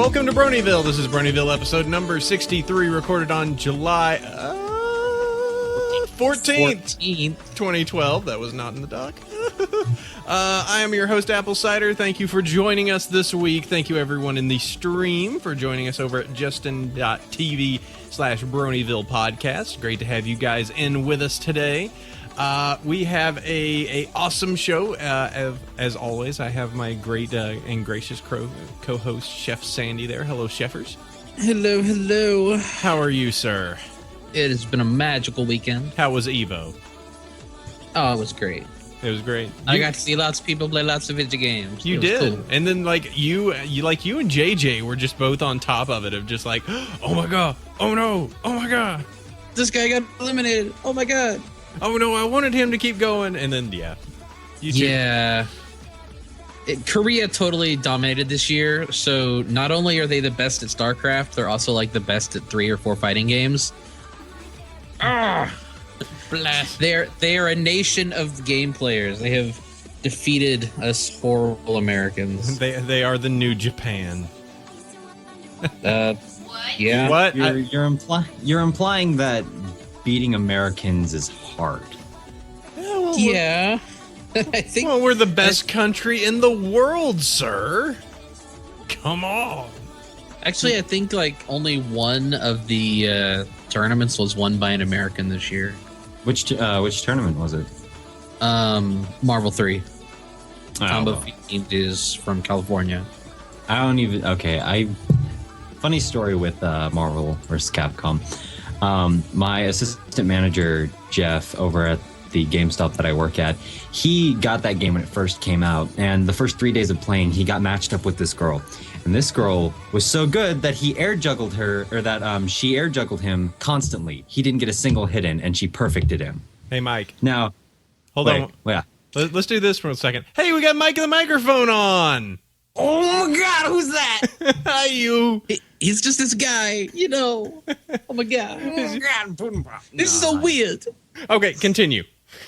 Welcome to Bronyville. This is Bronyville episode number 63, recorded on July 14th, 2012. That was not in the doc. I am your host, Apple Cider. Thank you for joining us this week. Thank you, everyone in the stream, for joining us over at justin.tv/Bronyville podcast. Great to have you guys in with us today. We have a awesome show. As always, I have my great and gracious co-host, Chef Sandy there. Hello, Chefers. Hello, hello. How are you, sir? It has been a magical weekend. How was Evo? Oh, it was great. It was great. I got to see lots of people play lots of video games. You did. Cool. And then you and JJ were just both on top of it, of just like, oh my god, oh no, oh my god. This guy got eliminated. Oh my god. Oh no, I wanted him to keep going. And then, yeah. Korea totally dominated this year. So not only are they the best at StarCraft, they're also like the best at 3 or 4 fighting games. Blast. They are a nation of game players. They have defeated us horrible Americans. They are the new Japan. What? Yeah. What? You're implying that beating Americans is hard. Yeah. I think. Well, we're the best country in the world, sir. Come on. Actually, I think like only one of the tournaments was won by an American this year. Which tournament was it? Marvel 3. Combo well. Fiend is from California. I don't even. Okay, funny story with Marvel vs. Capcom. My assistant manager Jeff over at the GameStop that I work at, he got that game when it first came out, and the first 3 days of playing, he got matched up with this girl, and this girl was so good that he air juggled her, or that she air juggled him constantly. He didn't get a single hit in, and she perfected him. Hey, Mike. Now, hold on. Yeah. Let's do this for a second. Hey, we got Mike and the microphone on. Oh my God, who's that? Hi, you. He's just this guy, you know. Oh my god. This is so weird. Okay, continue.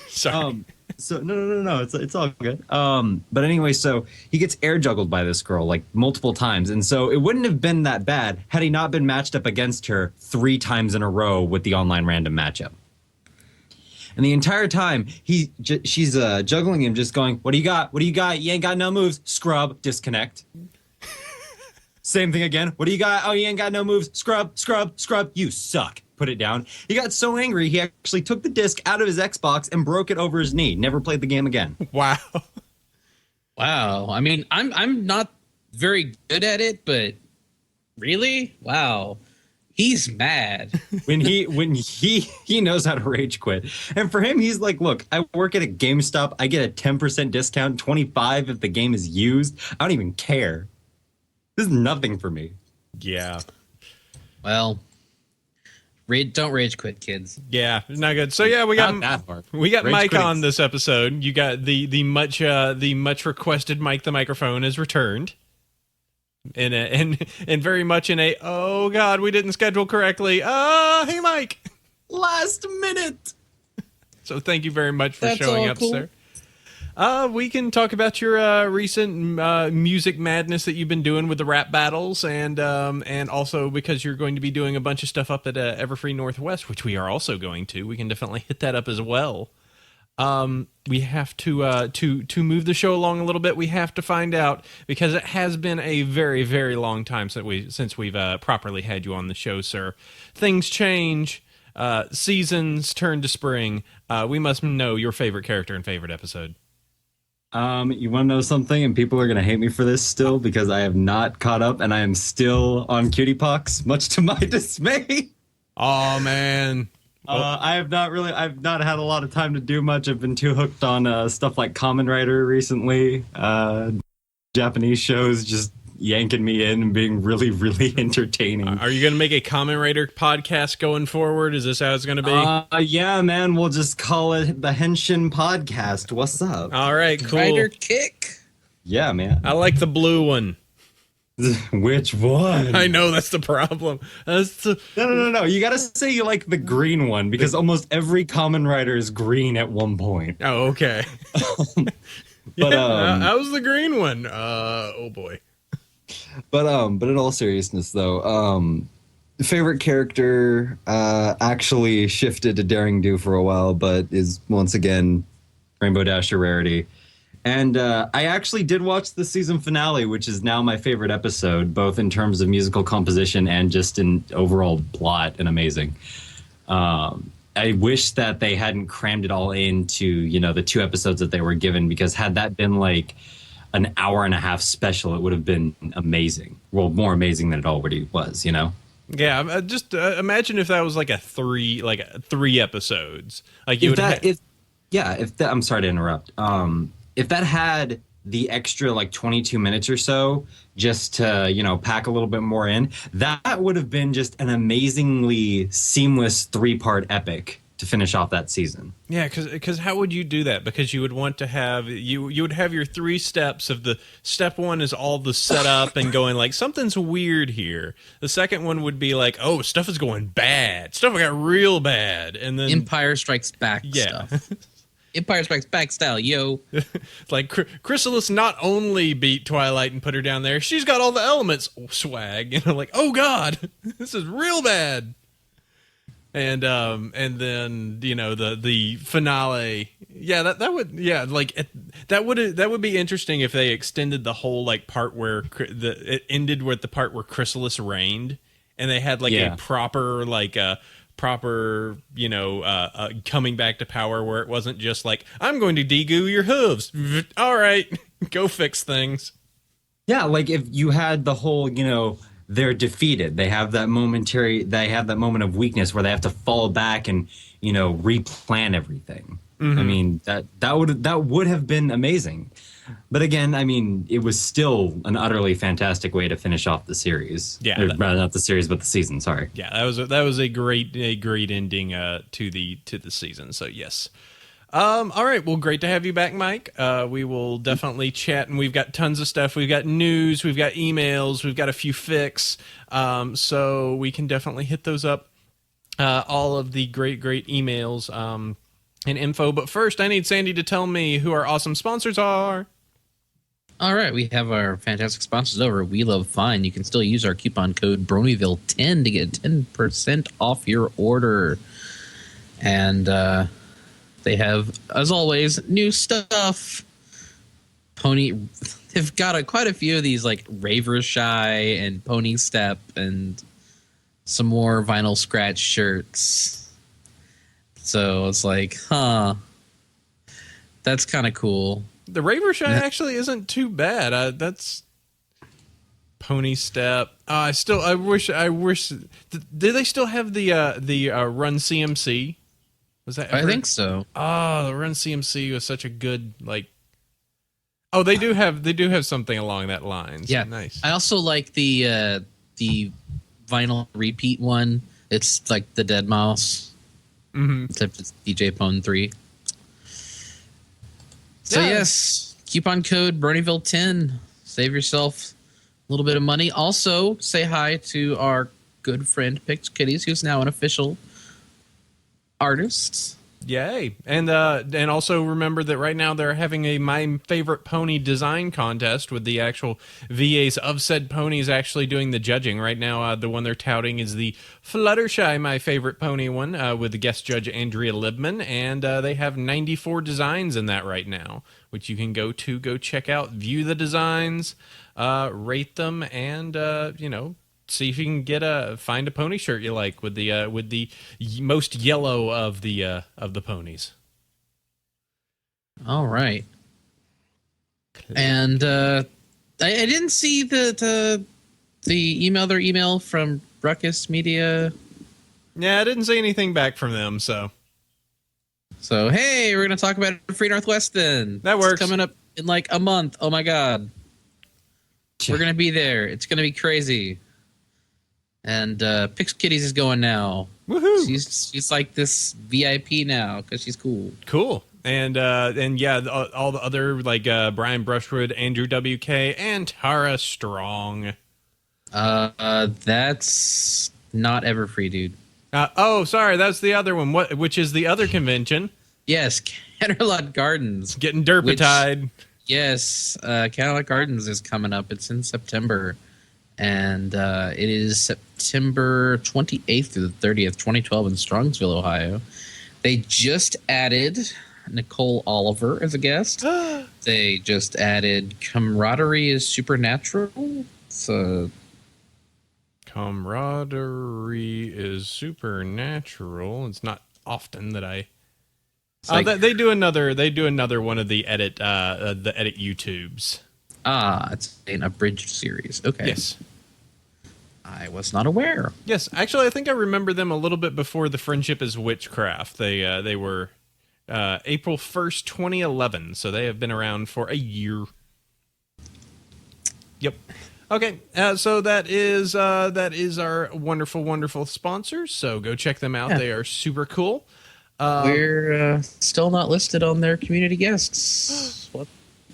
Sorry. So no, it's all good. But anyway, so he gets air juggled by this girl like multiple times, and so it wouldn't have been that bad had he not been matched up against her 3 times in a row with the online random matchup. And the entire time she's juggling him, just going, "What do you got? What do you got? You ain't got no moves. Scrub, disconnect." Same thing again. "What do you got? Oh, you ain't got no moves. Scrub, scrub, scrub. You suck. Put it down." He got so angry, he actually took the disc out of his Xbox and broke it over his knee. Never played the game again. Wow. Wow. I mean, I'm not very good at it, but really? Wow. He's mad. when he knows how to rage quit. And for him, he's like, "Look, I work at a GameStop. I get a 10% discount, 25 if the game is used. I don't even care. This is nothing for me." Yeah. Well, don't rage quit, kids. Yeah, not good. So yeah, we got Mike on this episode. You got the much requested Mike the microphone is returned. And very much in a, oh god, we didn't schedule correctly. Hey Mike. Last minute. So thank you very much for showing up, cool. sir. We can talk about your recent music madness that you've been doing with the rap battles, and also because you're going to be doing a bunch of stuff up at Everfree Northwest, which we are also going to. We can definitely hit that up as well. We have to move the show along a little bit. We have to find out, because it has been a very, very long time since we've properly had you on the show, sir. Things change. Seasons turn to spring. We must know your favorite character and favorite episode. You want to know something? And people are going to hate me for this still, because I have not caught up and I am still on Cutie Pox, much to my dismay. Oh, man. I've not had a lot of time to do much. I've been too hooked on stuff like Kamen Rider recently. Japanese shows just yanking me in and being really, really entertaining. Are you going to make a Kamen Rider podcast going forward? Is this how it's going to be? Yeah, man. We'll just call it the Henshin Podcast. What's up? All right, cool. Rider kick. Yeah, man. I like the blue one. Which one? I know, that's the problem. No. You gotta say you like the green one, because almost every Kamen Rider is green at one point. Oh, okay. But how's the green one? Oh boy. But in all seriousness, though, favorite character actually shifted to Daring Do for a while, but is once again Rainbow Dasher Rarity. And I actually did watch the season finale, which is now my favorite episode, both in terms of musical composition and just in overall plot and amazing. I wish that they hadn't crammed it all into, the 2 episodes that they were given, because had that been like an hour and a half special, it would have been amazing. Well, more amazing than it already was, Yeah, just imagine if that was like 3 episodes. Like you I'm sorry to interrupt. If that had the extra like 22 minutes or so just to, pack a little bit more in, that would have been just an amazingly seamless 3-part epic to finish off that season. Yeah, because how would you do that? Because you would want to have you would have your 3 steps of the step 1 is all the setup and going like something's weird here. The second one would be like, oh, stuff is going bad. Stuff got real bad, and then Empire Strikes Back stuff. Empire Strikes Back style, yo. Like Chrysalis not only beat Twilight and put her down there, she's got all the elements swag. Like, oh god, this is real bad. And then the finale. Yeah, that would be interesting if they extended the whole like part where it ended with the part where Chrysalis reigned, and they had like a proper coming back to power where it wasn't just like, I'm going to degoo your hooves. All right, go fix things. Yeah, like if you had the whole, they're defeated. They have that moment of weakness where they have to fall back and, replan everything. Mm-hmm. I mean, that would have been amazing. But again, I mean, it was still an utterly fantastic way to finish off the series. Yeah, not the series, but the season. Sorry. Yeah, that was a great ending to the season. So yes. All right. Well, great to have you back, Mike. We will definitely chat, and we've got tons of stuff. We've got news, we've got emails, we've got a few fics. So we can definitely hit those up. All of the great emails and info. But first, I need Sandy to tell me who our awesome sponsors are. All right, we have our fantastic sponsors over at We Love Fine. You can still use our coupon code Bronyville10 to get 10% off your order. And they have, as always, new stuff. They've got quite a few of these, like Raver Shy and Pony Step and some more vinyl scratch shirts. So it's like, that's kind of cool. The Raver Shy actually isn't too bad. That's Pony Step. I wish. Do they still have the Run CMC? Was that ever? I think so. Oh, the Run CMC was such a good like. Oh, they do have something along that lines. Yeah, nice. I also like the vinyl repeat one. It's like the Dead Mouse, except it's DJ Pone 3. So yes, coupon code Bronyville10. Save yourself a little bit of money. Also, say hi to our good friend Pix Kitties, who's now an official artist. Yay. And also remember that right now they're having a My Favorite Pony design contest with the actual VAs of said ponies actually doing the judging. Right now, the one they're touting is the Fluttershy My Favorite Pony one with the guest judge Andrea Libman. And they have 94 designs in that right now, which you can go check out, view the designs, rate them, and, see if you can find a pony shirt you like with the most yellow of the ponies. All right. And I didn't see the email from Ruckus Media. Yeah, I didn't see anything back from them. So hey, we're gonna talk about Free Northwest then. That works. It's coming up in like a month. Oh my god, we're gonna be there. It's gonna be crazy. And Pix Kitties is going now. Woohoo! She's like this VIP now because she's cool. Cool. And yeah, all the other like Brian Brushwood, Andrew WK, and Tara Strong. That's not Everfree, dude. Oh, sorry, that's the other one. Which is the other convention? Yes, Canterlot Gardens. Getting derpitied. Yes, Cadillac Gardens is coming up. It's in September, and it is September 28th through the 30th, 2012 in Strongsville, Ohio. They just added Nicole Oliver as a guest. They just added Camaraderie is Supernatural. So Camaraderie is Supernatural. It's not often that I... like, they do another one of the edit YouTubes. It's an abridged series. Okay. Yes. I was not aware. Yes, actually, I think I remember them a little bit before the Friendship is Witchcraft. They were April 1st, 2011, so they have been around for a year. Yep. Okay, so that is our wonderful, wonderful sponsors. So go check them out. Yeah. They are super cool. We're still not listed on their community guests.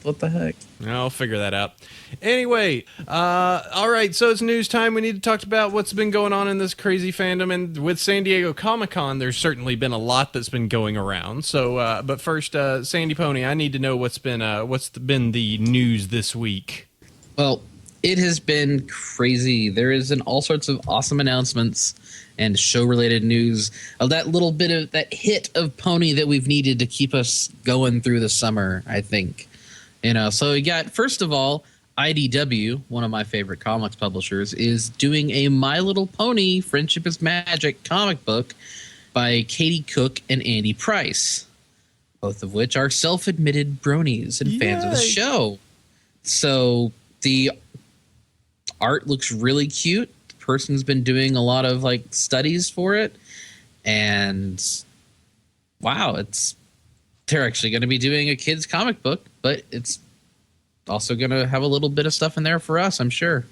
What the heck? I'll figure that out. Anyway, all right, so it's news time. We need to talk about what's been going on in this crazy fandom. And with San Diego Comic-Con, there's certainly been a lot that's been going around. So, but first, Sandy Pony, I need to know what's been the news this week. Well, it has been crazy. There is all sorts of awesome announcements and show-related news. That little bit of that hit of Pony that we've needed to keep us going through the summer, I think. So we got, first of all, IDW, one of my favorite comics publishers, is doing a My Little Pony Friendship is Magic comic book by Katie Cook and Andy Price, both of which are self-admitted bronies and fans of the show. So the art looks really cute. The person's been doing a lot of studies for it, and wow, they're actually going to be doing a kid's comic book, but it's also going to have a little bit of stuff in there for us, I'm sure.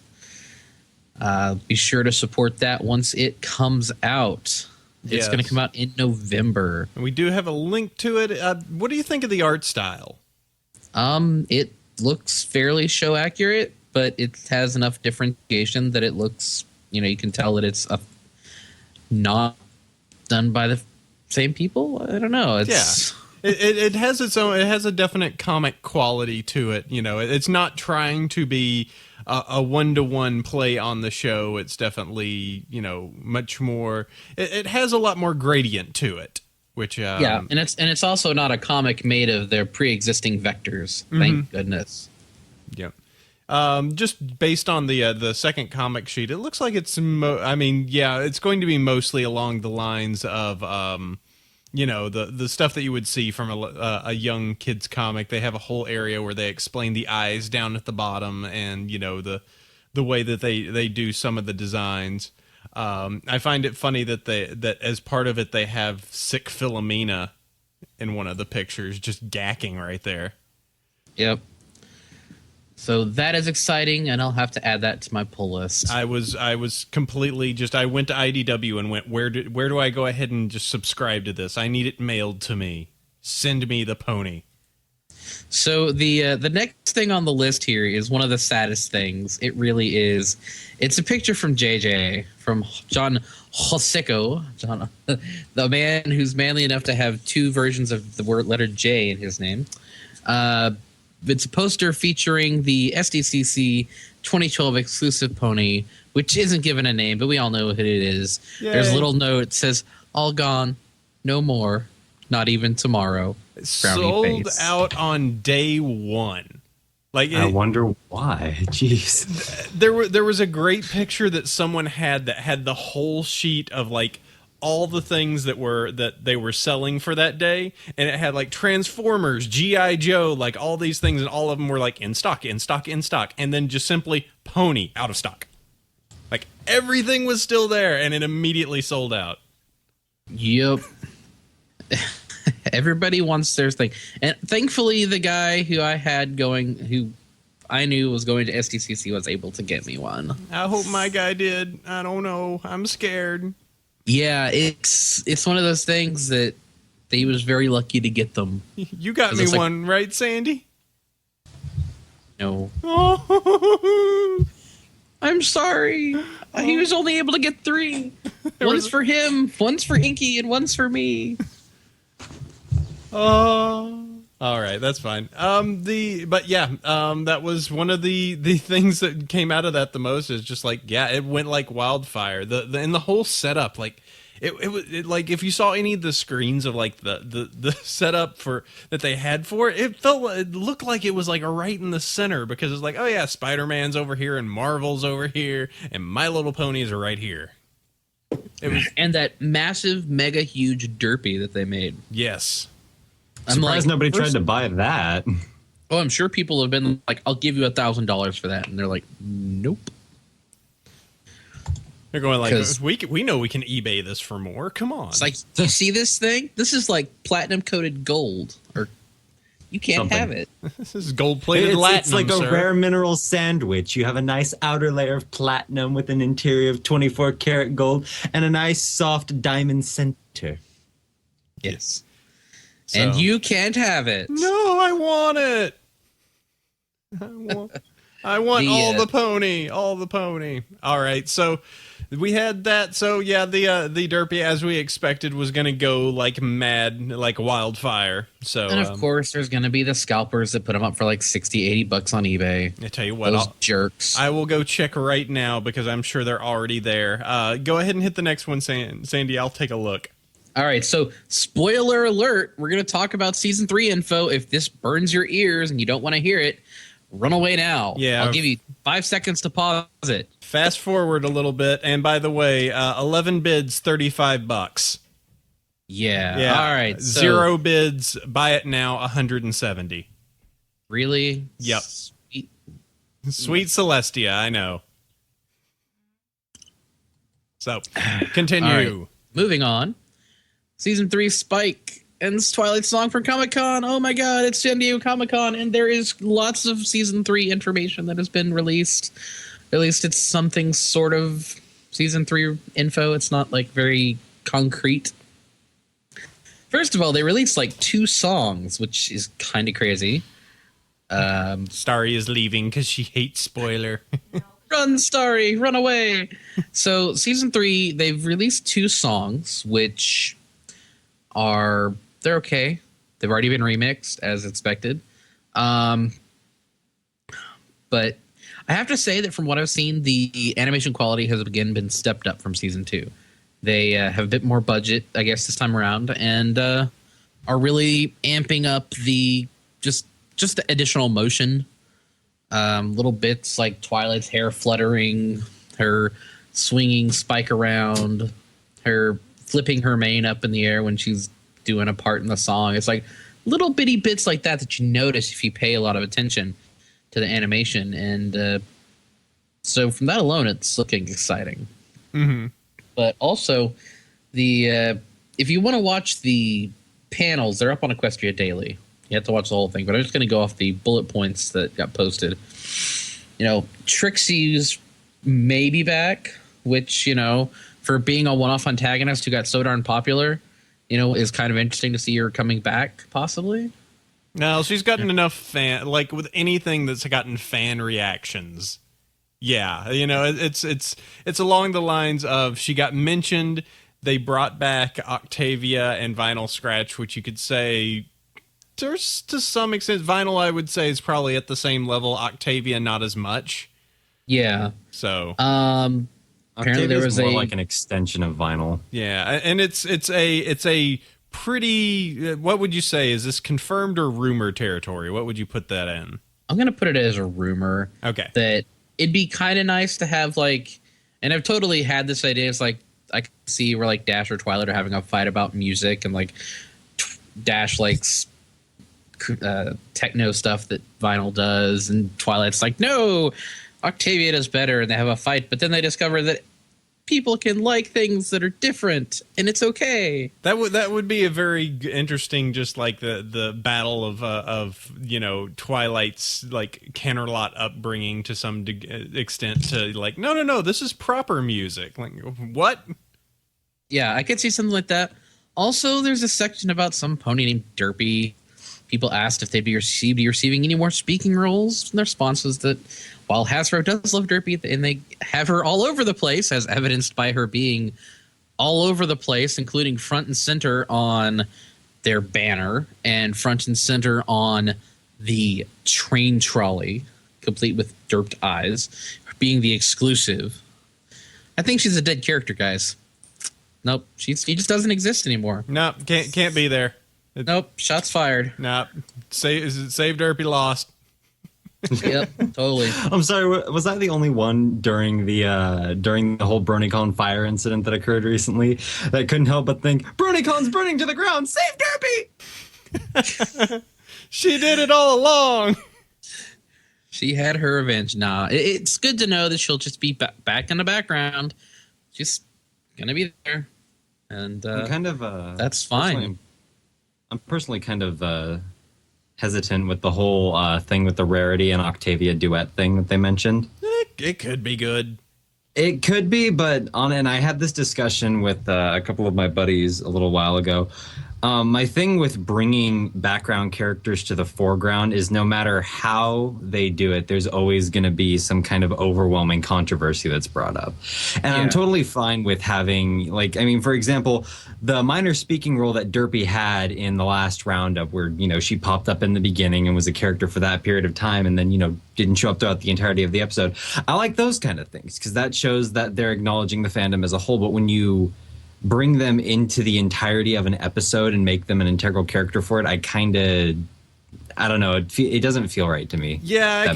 Be sure to support that once it comes out. It's going to come out in November. And we do have a link to it. What do you think of the art style? It looks fairly show accurate, but it has enough differentiation that it looks, you can tell that it's not done by the same people. I don't know. It has its own. It has a definite comic quality to it. It's not trying to be a one-to-one play on the show. It's definitely much more. It has a lot more gradient to it. Which and it's also not a comic made of their pre-existing vectors. Thank goodness. Yep. Just based on the second comic sheet, it looks like it's. It's going to be mostly along the lines of the stuff that you would see from a young kid's comic. They have a whole area where they explain the eyes down at the bottom, and the way that they do some of the designs. I find it funny that that as part of it they have sick Philomena in one of the pictures, just gacking right there. Yep. So that is exciting, and I'll have to add that to my pull list. I was completely I went to IDW and went, where do I go ahead and just subscribe to this? I need it mailed to me. Send me the pony. So the next thing on the list here is one of the saddest things. It really is. It's a picture from JJ, from John Hoseko, the man who's manly enough to have two versions of the letter J in his name. It's a poster featuring the SDCC 2012 exclusive pony, which isn't given a name, but we all know what it is. Yay. There's a little note that says, "All gone, no more, not even tomorrow." Sold face. Out on day one. I wonder why. Jeez. There was a great picture that someone had that had the whole sheet of all the things that they were selling for that day, and it had Transformers, G.I. Joe, all these things, and all of them were in stock, and then just simply pony out of stock. Everything was still there, and it immediately sold out. Yep. Everybody wants their thing, and thankfully the guy who I knew was going to SDCC was able to get me one. I hope my guy did. I don't know. I'm scared. Yeah, it's one of those things that he was very lucky to get them. You got me one, right, Sandy? No. I'm sorry. He was only able to get 3. One's for him, one's for Inky, and one's for me. All right, that's fine. That was one of the things that came out of that the most is just like, yeah, it went like wildfire. And the whole setup, like like if you saw any of the screens of like the setup for that they had for it, it looked like it was like right in the center because it's like, oh yeah, Spider-Man's over here and Marvel's over here and My Little Ponies are right here. It was, and that massive, mega huge derpy that they made. yes. I'm surprised nobody tried to buy that. Oh, I'm sure people have been like, I'll give you $1,000 for that. And they're like, nope. They're going like, we know we can eBay this for more. Come on. It's like, you see this thing? This is like platinum coated gold. Or you can't have it. This is gold-plated latinum, It's like a rare mineral sandwich. You have a nice outer layer of platinum with an interior of 24 karat gold and a nice soft diamond center. Yes. So. And you can't have it. No, I want it. I want all the pony. All right, so we had that. So yeah, the derpy, as we expected, was going to go like mad, like wildfire. So and of course, there's going to be the scalpers that put them up for like $60-$80 on eBay. I tell you what, those jerks. I will go check right now because I'm sure they're already there. Go ahead and hit the next one, Sandy. I'll take a look. All right, so spoiler alert, we're going to talk about Season 3 info. If this burns your ears and you don't want to hear it, run away now. Yeah. I'll give you 5 seconds to pause it. Fast forward a little bit, and by the way, 11 bids, $35. Yeah. All right. So, 0 bids, buy it now, 170. Really? Yep. Sweet Celestia, I know. So, continue. All right. Moving on. Season 3 Spike ends Twilight Song for Comic-Con. Oh my god, it's San Diego Comic-Con, and there is lots of Season 3 information that has been released. At least it's something sort of Season 3 info. It's not like very concrete. First of all, they released like 2 songs, which is kind of crazy. Starry is leaving because she hates spoiler. Run, Starry, run away. So Season 3, they've released 2 songs, which they're okay. They've already been remixed as expected. But I have to say that from what I've seen, the animation quality has again been stepped up from Season 2. They have a bit more budget, I guess, this time around, and are really amping up the just the additional motion. Little bits like Twilight's hair fluttering, her swinging Spike around, her flipping her mane up in the air when she's doing a part in the song. It's like little bitty bits like that you notice if you pay a lot of attention to the animation. And so from that alone, it's looking exciting. Mm-hmm. But also, if you want to watch the panels, they're up on Equestria Daily. You have to watch the whole thing, but I'm just going to go off the bullet points that got posted. You know, Trixie's maybe back, which, you know, for being a one-off antagonist who got so darn popular, you know, is kind of interesting to see her coming back, possibly. No, she's gotten enough fan, like with anything that's gotten fan reactions. Yeah, you know, it's along the lines of she got mentioned, they brought back Octavia and Vinyl Scratch, which you could say, to some extent, Vinyl, I would say, is probably at the same level. Octavia, not as much. Yeah. So, apparently there was more like an extension of Vinyl. Yeah, and it's a pretty. What would you say? Is this confirmed or rumor territory? What would you put that in? I'm gonna put it as a rumor. Okay. That it'd be kind of nice to have like, and I've totally had this idea. It's like I can see where like Dash or Twilight are having a fight about music, and like Dash likes techno stuff that Vinyl does, and Twilight's like, no, Octavia does better, and they have a fight, but then they discover that people can like things that are different, and it's okay. That would be a very interesting, just like the battle of you know, Twilight's like Canterlot upbringing to some extent to like, no, this is proper music. Like, what? Yeah, I could see something like that. Also, there's a section about some pony named Derpy. People asked if they'd be receiving any more speaking roles, and their response was that while Hasbro does love Derpy and they have her all over the place, as evidenced by her being all over the place, including front and center on their banner and front and center on the train trolley, complete with derped eyes, being the exclusive. I think she's a dead character, guys. Nope, she just doesn't exist anymore. Nope, can't be there. Nope, shots fired. Nope, save Derpy lost. Yep, totally. I'm sorry, was that the only one during the whole BronyCon fire incident that occurred recently that couldn't help but think, BronyCon's burning to the ground, save Derpy! She did it all along. She had her revenge. Nah, it's good to know that she'll just be back in the background, just gonna be there, and I'm kind of that's fine. I'm personally kind of hesitant with the whole thing with the Rarity and Octavia duet thing that they mentioned. It could be good. It could be, and I had this discussion with a couple of my buddies a little while ago. My thing with bringing background characters to the foreground is no matter how they do it, there's always going to be some kind of overwhelming controversy that's brought up. And I'm totally fine with having, for example, the minor speaking role that Derpy had in the last roundup where, she popped up in the beginning and was a character for that period of time and then, didn't show up throughout the entirety of the episode. I like those kind of things because that shows that they're acknowledging the fandom as a whole. But when you bring them into the entirety of an episode and make them an integral character for it, I don't know. It doesn't feel right to me. Yeah,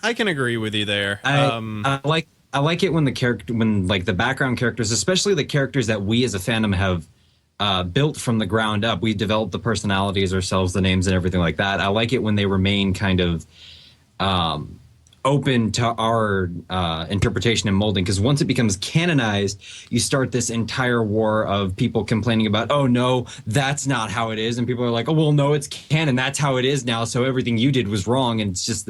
I can agree with you there. I like it when the background characters, especially the characters that we as a fandom have built from the ground up, we developed the personalities ourselves, the names and everything like that. I like it when they remain kind of open to our interpretation and molding, because once it becomes canonized, you start this entire war of people complaining about, oh no, that's not how it is, and people are like, oh well, no, it's canon, that's how it is now, so everything you did was wrong, and it's just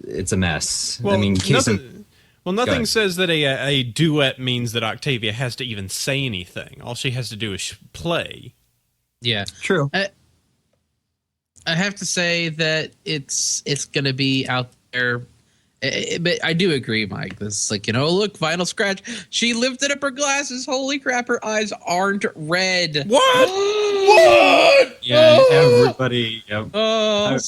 it's a mess. Well, nothing Go says that a duet means that Octavia has to even say anything. All she has to do is play. Yeah, true. I have to say that it's going to be out there. But I do agree, Mike. This is look, Vinyl Scratch. She lifted up her glasses. Holy crap, her eyes aren't red. What? What? Yeah, everybody. Yep. Oh.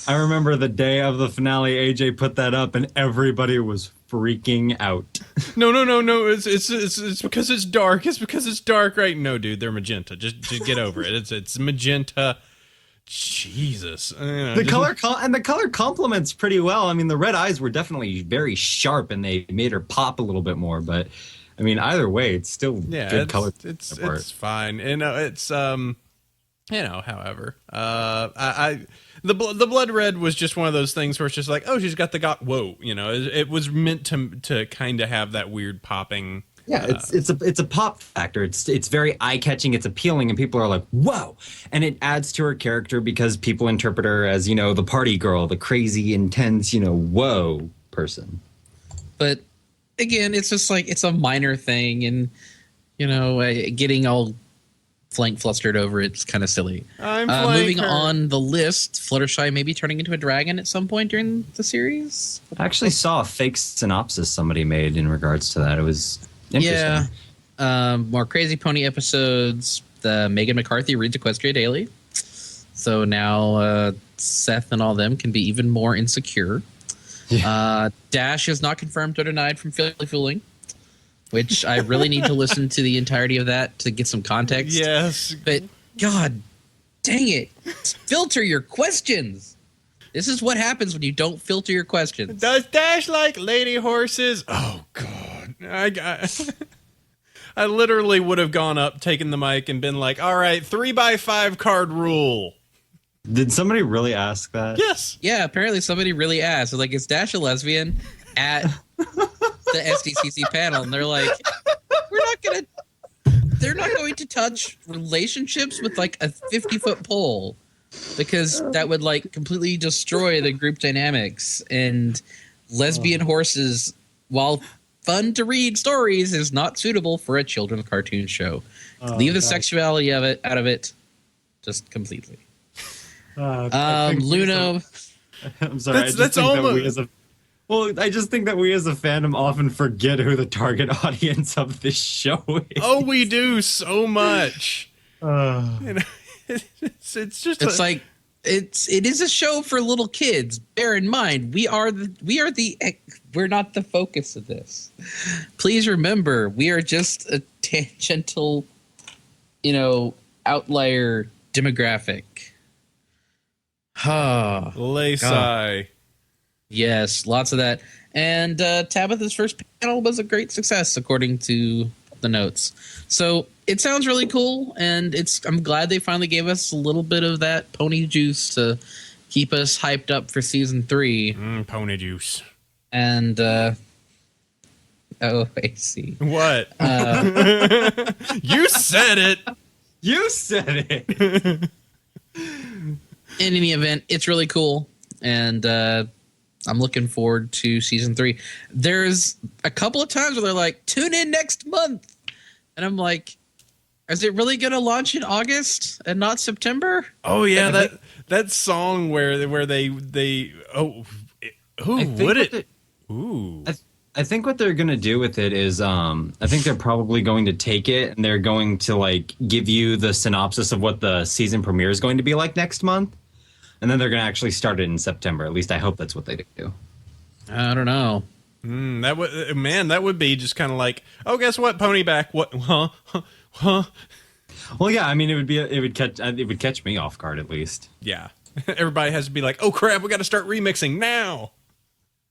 I remember the day of the finale, AJ put that up, and everybody was freaking out. No. It's because it's dark. It's because it's dark, right? No, dude, they're magenta. Just get over it. It's magenta. Jesus. The color complements pretty well. I mean, the red eyes were definitely very sharp and they made her pop a little bit more, but I mean, either way, it's still good color. It's fine. And it's however, the blood red was just one of those things where it's just like, oh, she's got whoa, it was meant to kind of have that weird popping. Yeah, it's a pop factor. It's very eye-catching. It's appealing, and people are like, "Whoa!" And it adds to her character because people interpret her as the party girl, the crazy, intense, whoa person. But again, it's just it's a minor thing, and getting all flustered over it's kind of silly. Moving on the list, Fluttershy may be turning into a dragon at some point during the series. I actually saw a fake synopsis somebody made in regards to that. It was interesting. Yeah. More Crazy Pony episodes. The Megan McCarthy reads Equestria Daily. So now Seth and all them can be even more insecure. Yeah. Dash is not confirmed or denied from Philly Fooling, which I really need to listen to the entirety of that to get some context. Yes. But God dang it. Filter your questions. This is what happens when you don't filter your questions. Does Dash like lady horses? Oh, God. I literally would have gone up, taken the mic, and been like, all right, 3x5 card rule. Did somebody really ask that? Yes. Yeah, apparently somebody really asked. Like, is Dash a lesbian at the SDCC panel? And they're like, they're not going to touch relationships with a 50-foot pole because that would completely destroy the group dynamics. And lesbian horses, while fun to read stories, is not suitable for a children's cartoon show. Leave the sexuality of it out of it, just completely. Luno. I'm sorry. I just think that we as a fandom often forget who the target audience of this show is. Oh, we do so much. It's just Like it is a show for little kids. Bear in mind, we're not the focus of this. Please remember, we are just a tangential, outlier demographic. Laysai. Yes, lots of that. And Tabitha's first panel was a great success, according to the notes. So it sounds really cool, and I'm glad they finally gave us a little bit of that pony juice to keep us hyped up for season 3. Pony juice. And I see. What? You said it. You said it. In any event, it's really cool, and I'm looking forward to season 3. There's a couple of times where they're like, tune in next month. And I'm like, is it really going to launch in August and not September? Oh, yeah. That song where they who would it? Ooh. I think what they're going to do with it is I think they're probably going to take it and they're going to like give you the synopsis of what the season premiere is going to be like next month. And then they're going to actually start it in September. At least I hope that's what they do. I don't know. That would be just kind of like, oh, guess what? Pony back. What? Huh? Well, yeah. I mean, it would catch me off guard at least. Yeah. Everybody has to be like, oh crap, we got to start remixing now.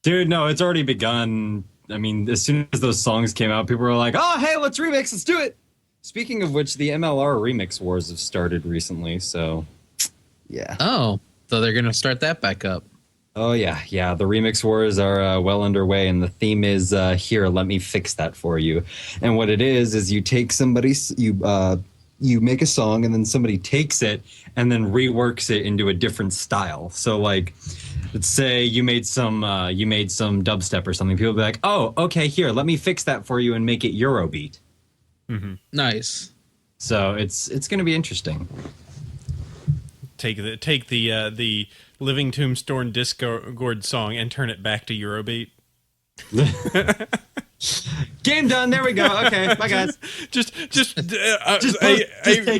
Dude, no, it's already begun. I mean, as soon as those songs came out, people were like, oh, hey, let's remix. Let's do it. Speaking of which, the MLR remix wars have started recently. So, yeah. Oh, so they're going to start that back up. Oh, yeah. Yeah, the remix wars are well underway, and the theme is, here, let me fix that for you. And what it is you take somebody's, you make a song, and then somebody takes it and then reworks it into a different style. So, like, let's say you made some dubstep or something. People will be like, oh, okay, here, let me fix that for you and make it Eurobeat. Mm-hmm. Nice. So it's going to be interesting. Take the Living Tombstone Discord song and turn it back to Eurobeat. Game done. There we go. Okay, bye guys. Just take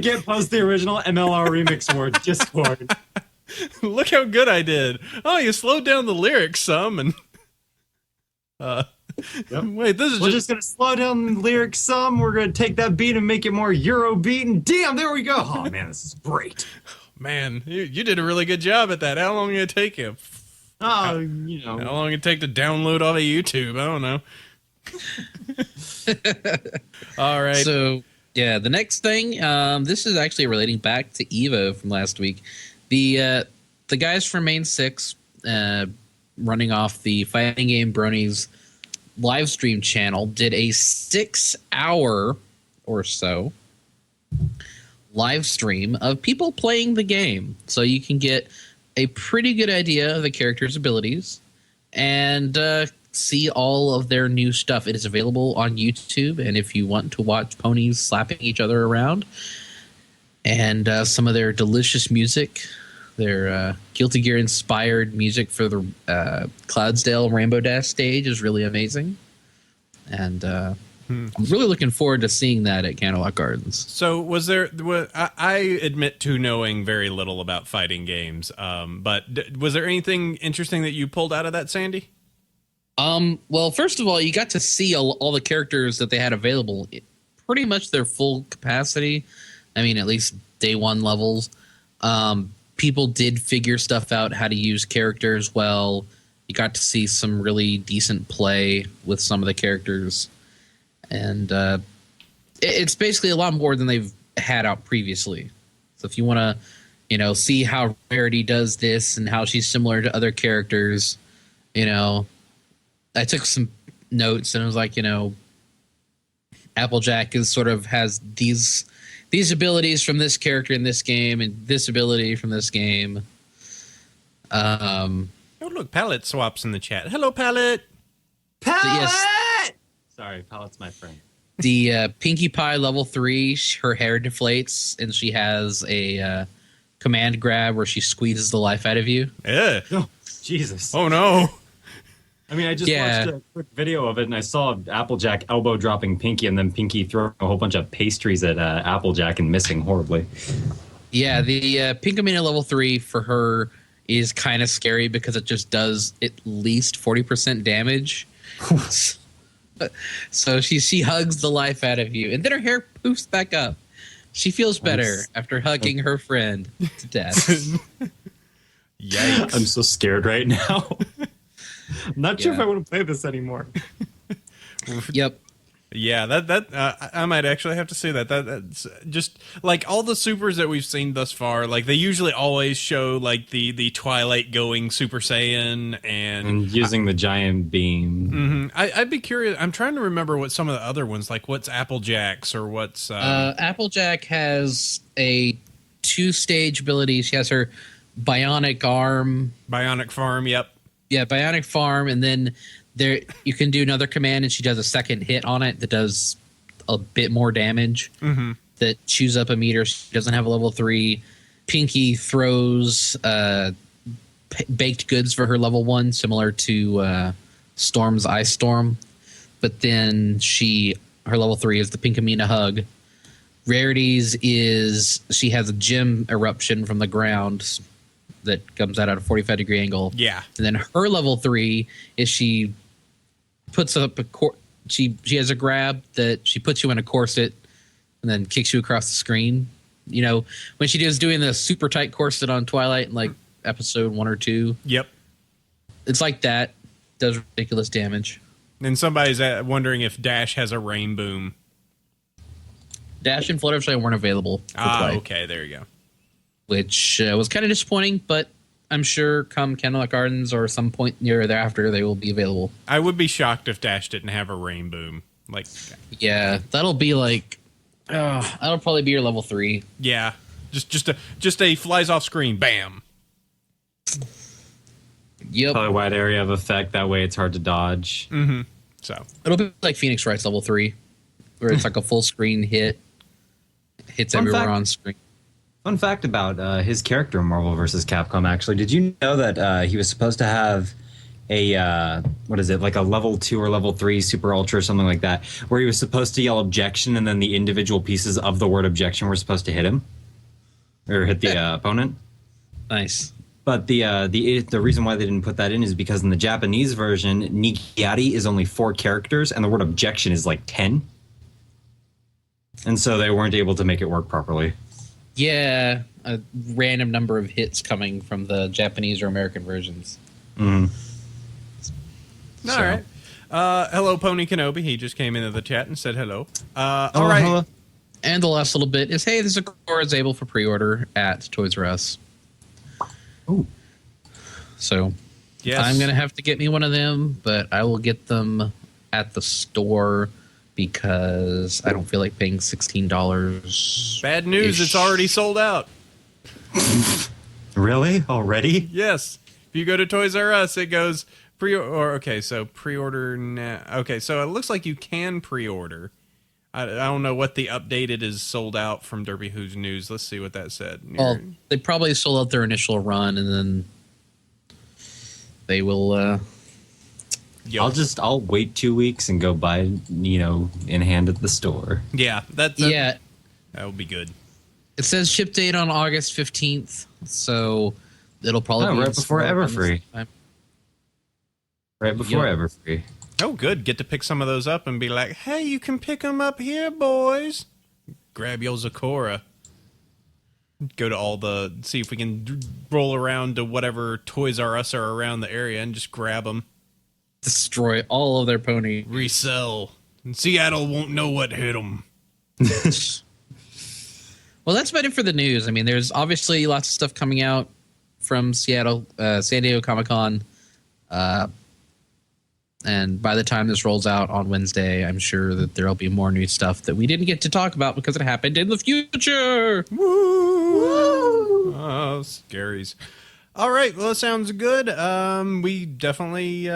it. Post the original MLR remix word Discord. Look how good I did. Oh, you slowed down the lyrics some, and Yep. wait, this is We're just gonna slow down the lyrics some. We're gonna take that beat and make it more Eurobeat, and damn, there we go. Oh man, this is great. Man, you did a really good job at that. How long did it take you? Oh, How long did it take to download off of YouTube? I don't know. All right. So, yeah, the next thing, this is actually relating back to Evo from last week. The guys from Main 6 running off the fighting game Brony's live stream channel did a 6-hour or so live stream of people playing the game. So you can get a pretty good idea of the characters' abilities and see all of their new stuff. It is available on YouTube, and if you want to watch ponies slapping each other around and some of their delicious music, their Guilty Gear inspired music for the Cloudsdale Rainbow Dash stage is really amazing. And I'm really looking forward to seeing that at Candlelock Gardens. So I admit to knowing very little about fighting games, but was there anything interesting that you pulled out of that, Sandy? Well, first of all, you got to see all the characters that they had available, pretty much their full capacity. I mean, at least day one levels. People did figure stuff out, how to use characters well. You got to see some really decent play with some of the characters. And it's basically a lot more than they've had out previously. So if you want to, see how Rarity does this and how she's similar to other characters, I took some notes and it was like, Applejack has these abilities from this character in this game and this ability from this game. Oh, look, Palette swaps in the chat. Hello, Palette. Palette! Yes. Sorry, Palette's my friend. The Pinkie Pie level 3, her hair deflates and she has a command grab where she squeezes the life out of you. Yeah. Oh, Jesus. Oh, no. I mean, I just watched a quick video of it, and I saw Applejack elbow dropping Pinkie, and then Pinkie throwing a whole bunch of pastries at Applejack and missing horribly. Yeah, the Pinkamena level 3 for her is kind of scary because it just does at least 40% damage. So she hugs the life out of you, and then her hair poofs back up. She feels better after hugging her friend to death. Yikes. I'm so scared right now. I'm not sure if I want to play this anymore. Yep. Yeah, I might actually have to say that's just like all the supers that we've seen thus far. Like they usually always show like the Twilight going Super Saiyan and using the giant beam. I'd be curious. I'm trying to remember what some of the other ones like. What's Applejack's or what's Applejack has a 2-stage ability. She has her bionic arm, Bionic Farm. Yep. Yeah, bionic farm, and then there you can do another command, and she does a second hit on it that does a bit more damage. That chews up a meter. She doesn't have a level 3. Pinky throws baked goods for her level 1, similar to Storm's Ice Storm. But then her level 3 is the Pinkamena Hug. Rarities is she has a gem eruption from the ground that comes out at a 45-degree angle. Yeah. And then her level 3 is she puts up she has a grab that she puts you in a corset and then kicks you across the screen. You know, when she was doing the super tight corset on Twilight in like episode 1 or 2. Yep. It's like that. Does ridiculous damage. And somebody's wondering if Dash has a rain boom. Dash and Fluttershy weren't available to play. Okay, there you go. Which was kind of disappointing, but I'm sure come Candlelight Gardens or some point near thereafter, they will be available. I would be shocked if Dash didn't have a rain boom. Like, yeah, that'll be like, that'll probably be your level 3. Yeah, just a flies off screen, bam. Yep, Probably wide area of effect. That way, it's hard to dodge. So it'll be like Phoenix Wright's level 3, where it's like a full screen hit, hits Fun everywhere fact. on screen. Fun fact about his character in Marvel vs. Capcom, actually. Did you know that he was supposed to have a, what is it, like a level 2 or level 3 super ultra or something like that, where he was supposed to yell objection and then the individual pieces of the word objection were supposed to hit him? Or hit the opponent? Nice. But the reason why they didn't put that in is because in the Japanese version, Nikiari is only 4 characters and the word objection is like 10. And so they weren't able to make it work properly. Yeah, a random number of hits coming from the Japanese or American versions. All right. Hello, Pony Kenobi. He just came into the chat and said hello. All right. Hello. And the last little bit is, hey, this Sakura is able for pre-order at Toys R Us. Ooh. So Yes. I'm going to have to get me one of them, but I will get them at the store because I don't feel like paying $16. Bad news. It's already sold out. Really? Already? Yes. If you go to Toys R Us, it goes pre-order now. Okay, so it looks like you can pre-order. I don't know what the updated is sold out from Derby Who's News. Let's see what that said. Well, they probably sold out their initial run, and then they will... I'll wait 2 weeks and go buy it, in hand at the store. Yeah, that would be good. It says ship date on August 15th, so it'll probably be right before Everfree. Right before Yep. Everfree. Oh, good. Get to pick some of those up and be like, hey, you can pick them up here, boys. Grab your Zakora. Go to see if we can roll around to whatever Toys R Us are around the area and just grab them. Destroy all of their pony. Resell. And Seattle won't know what hit them. Well, that's about it for the news. I mean, there's obviously lots of stuff coming out from Seattle, San Diego Comic-Con. And by the time this rolls out on Wednesday, I'm sure that there'll be more new stuff that we didn't get to talk about because it happened in the future. Woo! Oh, scaries. All right, well, it sounds good. We definitely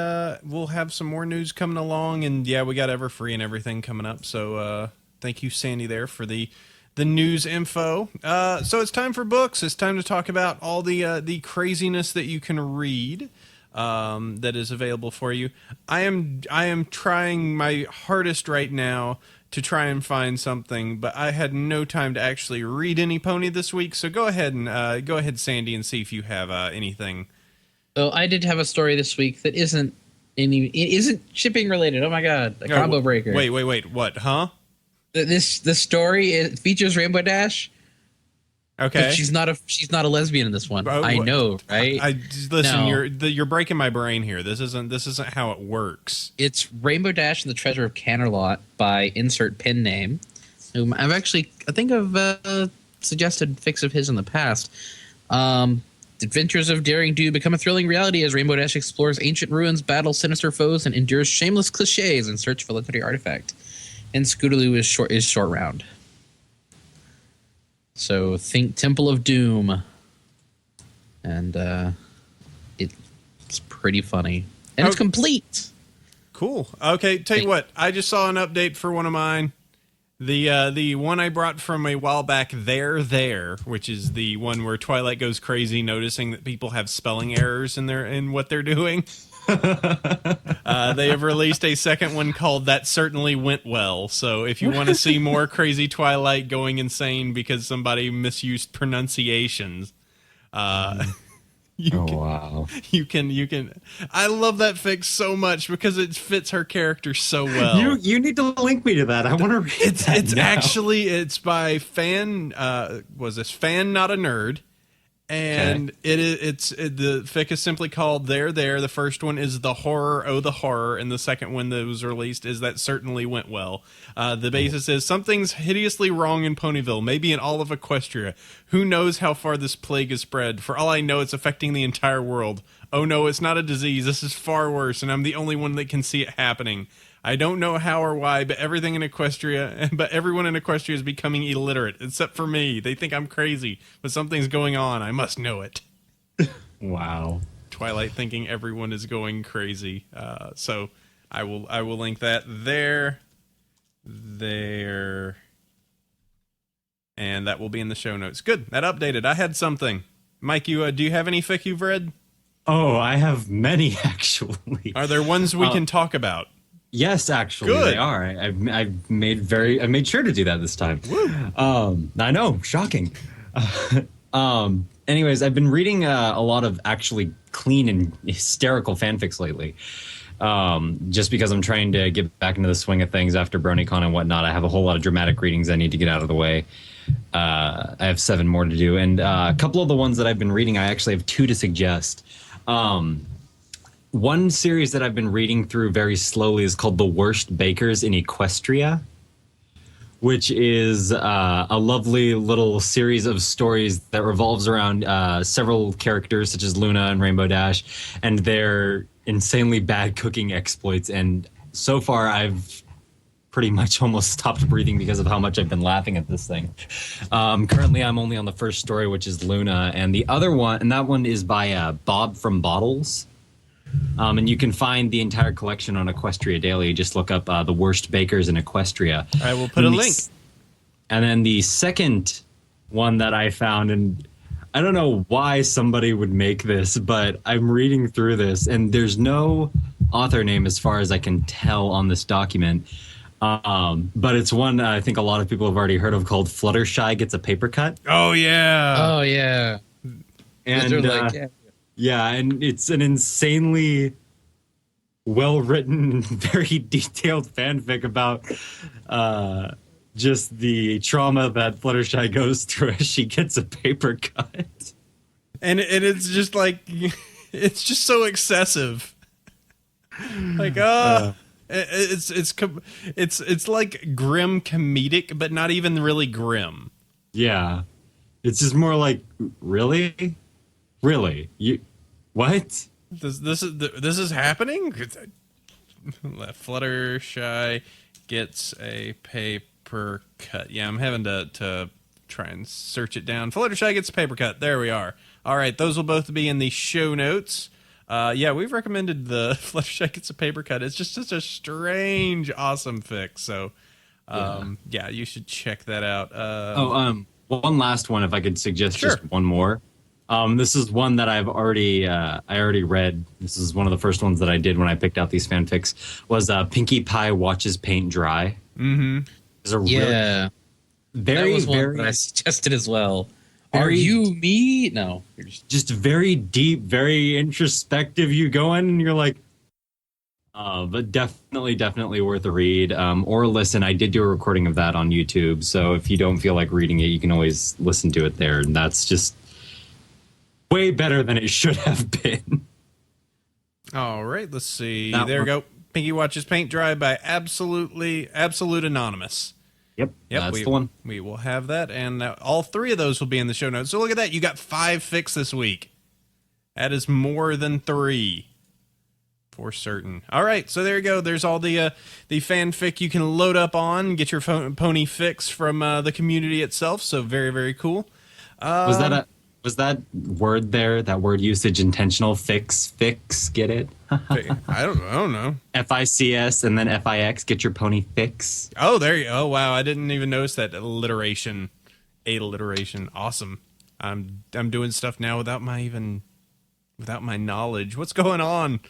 will have some more news coming along, and yeah, we got Everfree and everything coming up. So thank you, Sandy, there for the news info. So it's time for books. It's time to talk about all the craziness that you can read. that is available for you. I am trying my hardest right now to try and find something, but I had no time to actually read any pony this week. So go ahead, Sandy, and see if you have anything. So I did have a story this week that isn't shipping related. Oh my god, a combo breaker. Wait, what? Huh? The story features Rainbow Dash. Okay, but she's not a lesbian in this one. I know, right? Listen. No. You're breaking my brain here. This isn't how it works. It's Rainbow Dash and the Treasure of Canterlot by insert pen name, whom I think I've suggested fics of his in the past. Adventures of Daring Do become a thrilling reality as Rainbow Dash explores ancient ruins, battles sinister foes, and endures shameless cliches in search of a legendary artifact. And Scootaloo is short round. So think Temple of Doom. And it's pretty funny. And it's complete. Cool. Okay, tell you what, I just saw an update for one of mine. The one I brought from a while back, There, which is the one where Twilight goes crazy noticing that people have spelling errors in what they're doing. They have released a second one called That Certainly Went Well. So if you want to see more crazy Twilight going insane because somebody misused pronunciations, You can. I love that fic so much because it fits her character so well. You need to link me to that. I want to read it. It's by Fan. Was this Fan Not a Nerd? And the fic is simply called There. The first one is The Horror, Oh the Horror, and the second one that was released is That Certainly Went Well. The basis is something's hideously wrong in Ponyville, maybe in all of Equestria. Who knows how far this plague is spread? For all I know, it's affecting the entire world. Oh no, it's not a disease. This is far worse, and I'm the only one that can see it happening. I don't know how or why, but everyone in Equestria is becoming illiterate, except for me. They think I'm crazy, but something's going on. I must know it. Wow. Twilight thinking everyone is going crazy. So I will link that there, and that will be in the show notes. Good. That updated. I had something. Mike, do you have any fic you've read? Oh, I have many actually. Are there ones we can talk about? Yes, actually, Good. They are. I've made sure to do that this time. I know, shocking. Anyways, I've been reading a lot of actually clean and hysterical fanfics lately. Just because I'm trying to get back into the swing of things after BronyCon and whatnot. I have a whole lot of dramatic readings I need to get out of the way. I have 7 more to do, and a couple of the ones that I've been reading, I actually have 2 to suggest. One series that I've been reading through very slowly is called The Worst Bakers in Equestria, which is a lovely little series of stories that revolves around several characters such as Luna and Rainbow Dash and their insanely bad cooking exploits. And so far, I've pretty much almost stopped breathing because of how much I've been laughing at this thing. Currently, I'm only on the first story, which is Luna. And the other one, and that one is by Bob from Bottles. And you can find the entire collection on Equestria Daily. Just look up The Worst Bakers in Equestria. I will put a link. And then the second one that I found, and I don't know why somebody would make this, but I'm reading through this, and there's no author name as far as I can tell on this document. But it's one I think a lot of people have already heard of called Fluttershy Gets a Paper Cut. Oh, yeah. Oh, yeah. And yeah, and it's an insanely well-written, very detailed fanfic about just the trauma that Fluttershy goes through as she gets a paper cut. And it's just like, it's just so excessive. Like, it's like grim comedic, but not even really grim. Yeah. It's just more like, really? Really? You what? This is happening? Fluttershy gets a paper cut. Yeah, I'm having to try and search it down. Fluttershy gets a paper cut. There we are. All right, those will both be in the show notes. Yeah, we've recommended the Fluttershy Gets a Paper Cut. It's just such a strange, awesome fic. So, yeah, you should check that out. One last one, if I could suggest Sure. just one more. This is one that I already read. This is one of the first ones that I did when I picked out these fanfics. Was Pinkie Pie watches paint dry. Mm-hmm. It's a Yeah, very that was one very that I suggested as well. Are very- you me? No, you're just very deep, very introspective. You go in and you're like, but definitely worth a read or a listen. I did do a recording of that on YouTube, so if you don't feel like reading it, you can always listen to it there, and that's just way better than it should have been. All right, let's see. That There we one. go. Pinky watches paint dry by Absolute Anonymous. Yep, that's we, the one. We will have that, and all three of those will be in the show notes. So look at that. You got 5 fics this week. That is more than 3. For certain. All right, so there you go. There's all the fanfic you can load up on, get your pony fix from the community itself. So very, very cool. Was that word there? That word usage intentional? Fix? Get it? I don't know. FICS and then FIX. Get your pony fix. Oh, there you. Oh, wow. I didn't even notice that alliteration. Awesome. I'm doing stuff now without my knowledge. What's going on?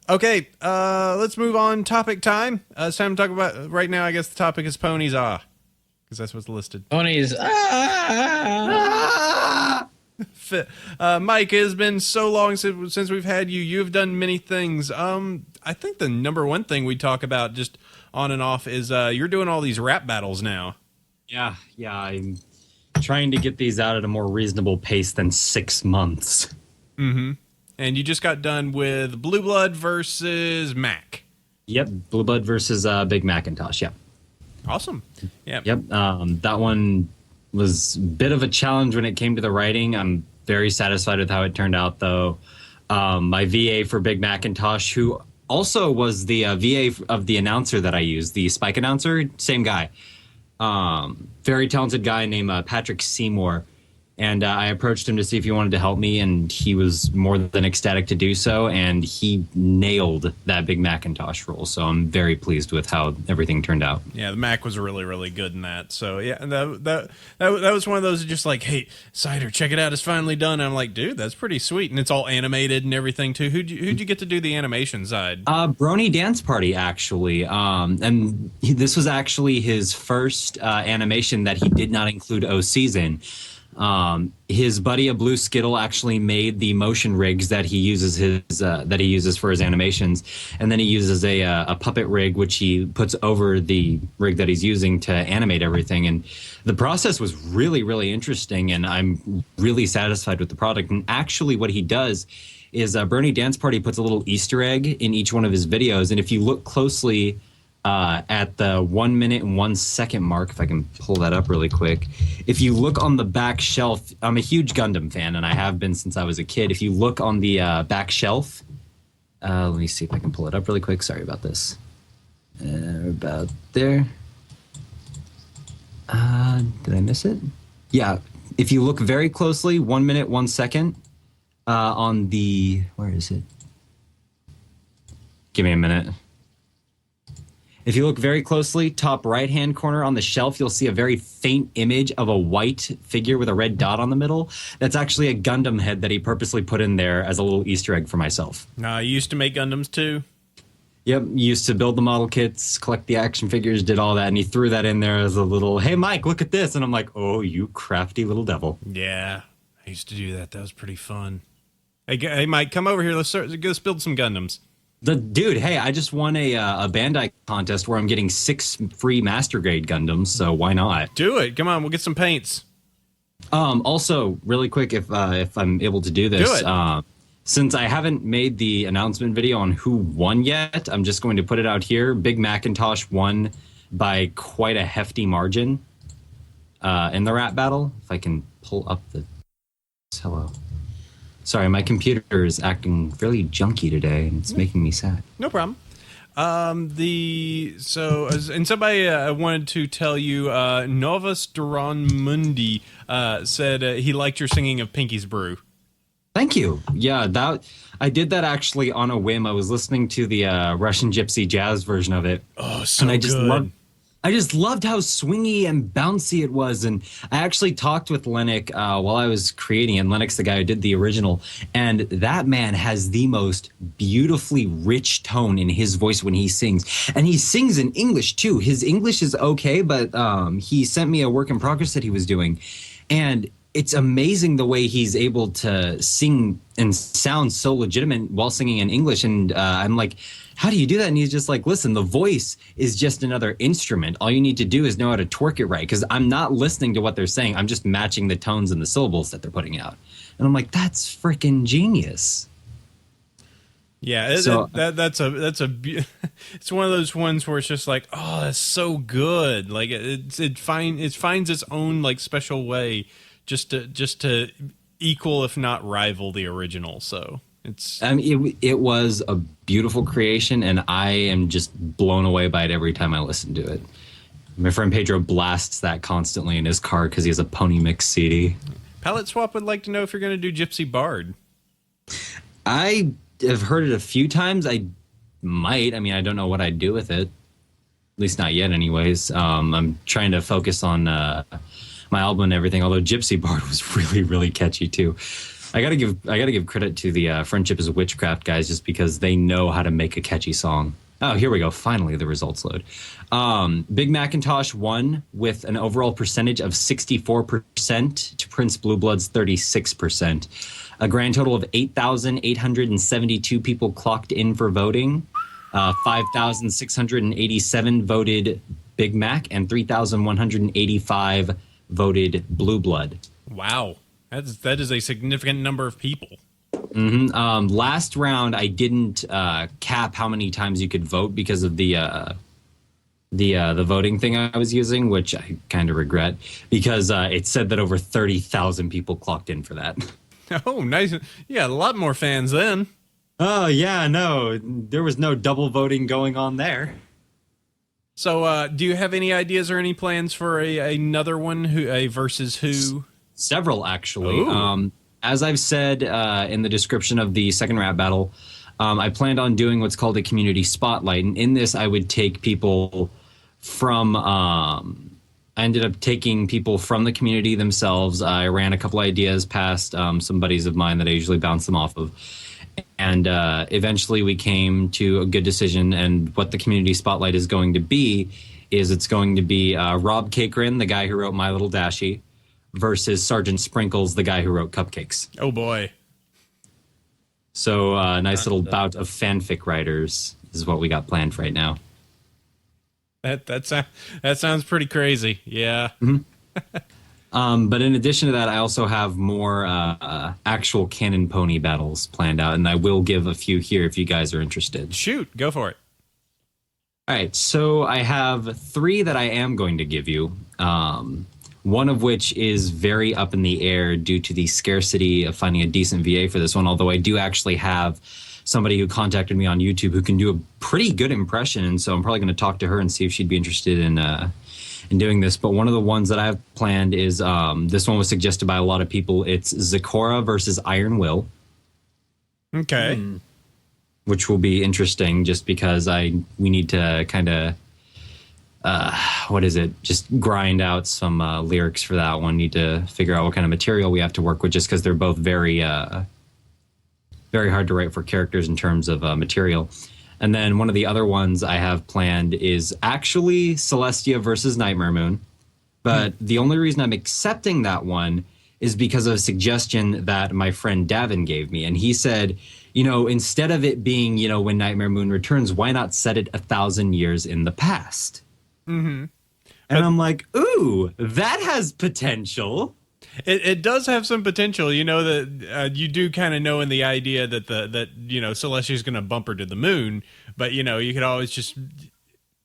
Okay, let's move on. Topic time. It's time to talk about, right now, I guess the topic is ponies, because that's what's listed. ponies. Mike, it has been so long since we've had you. You've done many things. I think the number one thing we talk about just on and off is you're doing all these rap battles now. Yeah, I'm trying to get these out at a more reasonable pace than 6 months. Mm-hmm. And you just got done with Blue Blood versus Mac. Yep, Blue Blood versus Big Macintosh, yep. Awesome. Yep. That one was a bit of a challenge when it came to the writing. I'm very satisfied with how it turned out, though. My VA for Big Macintosh, who also was the VA of the announcer that I used, the Spike announcer, same guy. Very talented guy named Patrick Seymour. And I approached him to see if he wanted to help me, and he was more than ecstatic to do so, and he nailed that Big Macintosh role. So I'm very pleased with how everything turned out. Yeah, the Mac was really, really good in that. So yeah, and that was one of those just like, hey, Cider, check it out, it's finally done. And I'm like, dude, that's pretty sweet, and it's all animated and everything too. Who'd you get to do the animation side? Brony Dance Party, actually, and this was actually his first animation that he did not include OCs in. His buddy, a Blue Skittle, actually made the motion rigs that he uses for his animations, and then he uses a puppet rig which he puts over the rig that he's using to animate everything. And the process was really, really interesting, and I'm really satisfied with the product. And actually, what he does is Brony Dance Party puts a little Easter egg in each one of his videos, and if you look closely at the 1 minute and 1 second mark, if I can pull that up really quick. If you look on the back shelf, I'm a huge Gundam fan, and I have been since I was a kid. If you look on the back shelf, let me see if I can pull it up really quick. Sorry about this. About there. Did I miss it? Yeah. If you look very closely, 1 minute, 1 second, on the, where is it? Give me a minute. If you look very closely, top right-hand corner on the shelf, you'll see a very faint image of a white figure with a red dot on the middle. That's actually a Gundam head that he purposely put in there as a little Easter egg for myself. You used to make Gundams too? Yep, used to build the model kits, collect the action figures, did all that, and he threw that in there as a little, hey, Mike, look at this. And I'm like, oh, you crafty little devil. Yeah, I used to do that. That was pretty fun. Hey Mike, come over here. Let's build some Gundams. Dude, hey, I just won a Bandai contest where I'm getting 6 free master grade Gundams, so why not? Do it. Come on, we'll get some paints. Also, really quick, if I'm able to do this, do it. Since I haven't made the announcement video on who won yet, I'm just going to put it out here. Big Macintosh won by quite a hefty margin in the rap battle. If I can pull up the... Hello. Sorry, my computer is acting really junky today, and it's making me sad. No problem. Somebody wanted to tell you, Novus Duran Mundi said he liked your singing of Pinky's Brew. Thank you. Yeah, I did that actually on a whim. I was listening to the Russian Gypsy Jazz version of it. Oh, so and I just good. I just loved how swingy and bouncy it was. And I actually talked with Lennox while I was creating, and Lennox, the guy who did the original, and that man has the most beautifully rich tone in his voice when he sings. And he sings in English too. His English is okay, but he sent me a work in progress that he was doing. And it's amazing the way he's able to sing and sound so legitimate while singing in English. And I'm like, how do you do that? And he's just like, listen, the voice is just another instrument. All you need to do is know how to twerk it right, because I'm not listening to what they're saying. I'm just matching the tones and the syllables that they're putting out. And I'm like, that's freaking genius. Yeah, So, that's it's one of those ones where it's just like, oh, that's so good. Like it finds its own like special way just to equal, if not rival, the original. So it's, I mean, it was a beautiful creation, and I am just blown away by it every time I listen to it. My friend Pedro blasts that constantly in his car because he has a Pony Mix CD. Palette Swap would like to know if you're going to do Gypsy Bard. I have heard it a few times. I might. I mean, I don't know what I'd do with it. At least not yet, anyways. I'm trying to focus on my album and everything. Although Gypsy Bard was really, really catchy too. I gotta give credit to the Friendship is Witchcraft guys, just because they know how to make a catchy song. Oh, here we go. Finally, the results load. Big Macintosh won with an overall percentage of 64% to Prince Blue Blood's 36%. A grand total of 8,872 people clocked in for voting. 5,687 voted Big Mac, and 3,185 voted Blue Blood. Wow. That is a significant number of people. Mm-hmm. Last round, I didn't cap how many times you could vote because of the voting thing I was using, which I kind of regret, because it said that over 30,000 people clocked in for that. Oh, nice. Yeah, a lot more fans then. Oh, yeah, no. There was no double voting going on there. So, do you have any ideas or any plans for another one, a versus who? Several, actually. As I've said in the description of the second rap battle, I planned on doing what's called a community spotlight. And in this, I would take people from... I ended up taking people from the community themselves. I ran a couple ideas past some buddies of mine that I usually bounce them off of. And eventually we came to a good decision. And what the community spotlight is going to be is it's going to be Rob Cakerin, the guy who wrote My Little Dashie, versus Sergeant Sprinkles, the guy who wrote Cupcakes. Oh, boy. So a nice little bout of fanfic writers is what we got planned for right now. That sounds pretty crazy. Yeah. Mm-hmm. But in addition to that, I also have more actual canon pony battles planned out, and I will give a few here if you guys are interested. Shoot, go for it. All right, so I have 3 that I am going to give you. One of which is very up in the air due to the scarcity of finding a decent VA for this one, although I do actually have somebody who contacted me on YouTube who can do a pretty good impression, and so I'm probably going to talk to her and see if she'd be interested in doing this. But one of the ones that I've planned is this one was suggested by a lot of people. It's Zecora versus Iron Will. Okay. Which will be interesting just because we need to kind of just grind out some lyrics for that one. Need to figure out what kind of material we have to work with, just because they're both very very hard to write for characters in terms of material. And then one of the other ones I have planned is actually Celestia versus Nightmare Moon. But the only reason I'm accepting that one is because of a suggestion that my friend Davin gave me. And he said, instead of it being, when Nightmare Moon returns, why not set it 1,000 years in the past? Mm-hmm. And I'm like, ooh, that has potential. It does have some potential, that you do kind of know in the idea that Celestia's going to bump her to the moon, but you could always just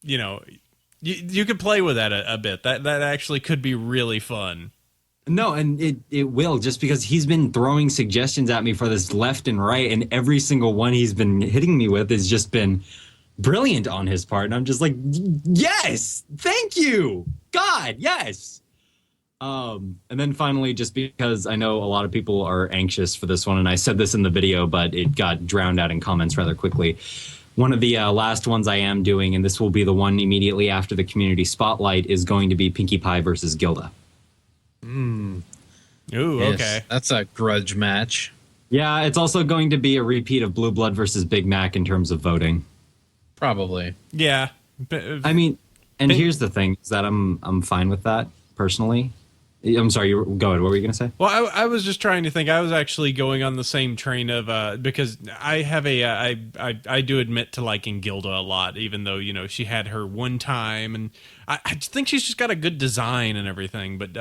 you could play with that a bit. That actually could be really fun. No, and it will, just because he's been throwing suggestions at me for this left and right, and every single one he's been hitting me with has just been brilliant on his part, and I'm just like, yes, thank you, God, yes. And then finally, just because I know a lot of people are anxious for this one, and I said this in the video, but it got drowned out in comments rather quickly. one of the last ones I am doing, and this will be the one immediately after the community spotlight, is going to be Pinkie Pie versus Gilda. Ooh, Yes, okay. that's a grudge match. Yeah, it's also going to be a repeat of Blue Blood versus Big Mac in terms of voting. Probably. Yeah. I mean, and here's the thing, is that I'm fine with that, personally. I'm sorry, go ahead. What were you going to say? Well, I was just trying to think. I was actually going on the same train of because I have I do admit to liking Gilda a lot, even though she had her one time, and I think she's just got a good design and everything. But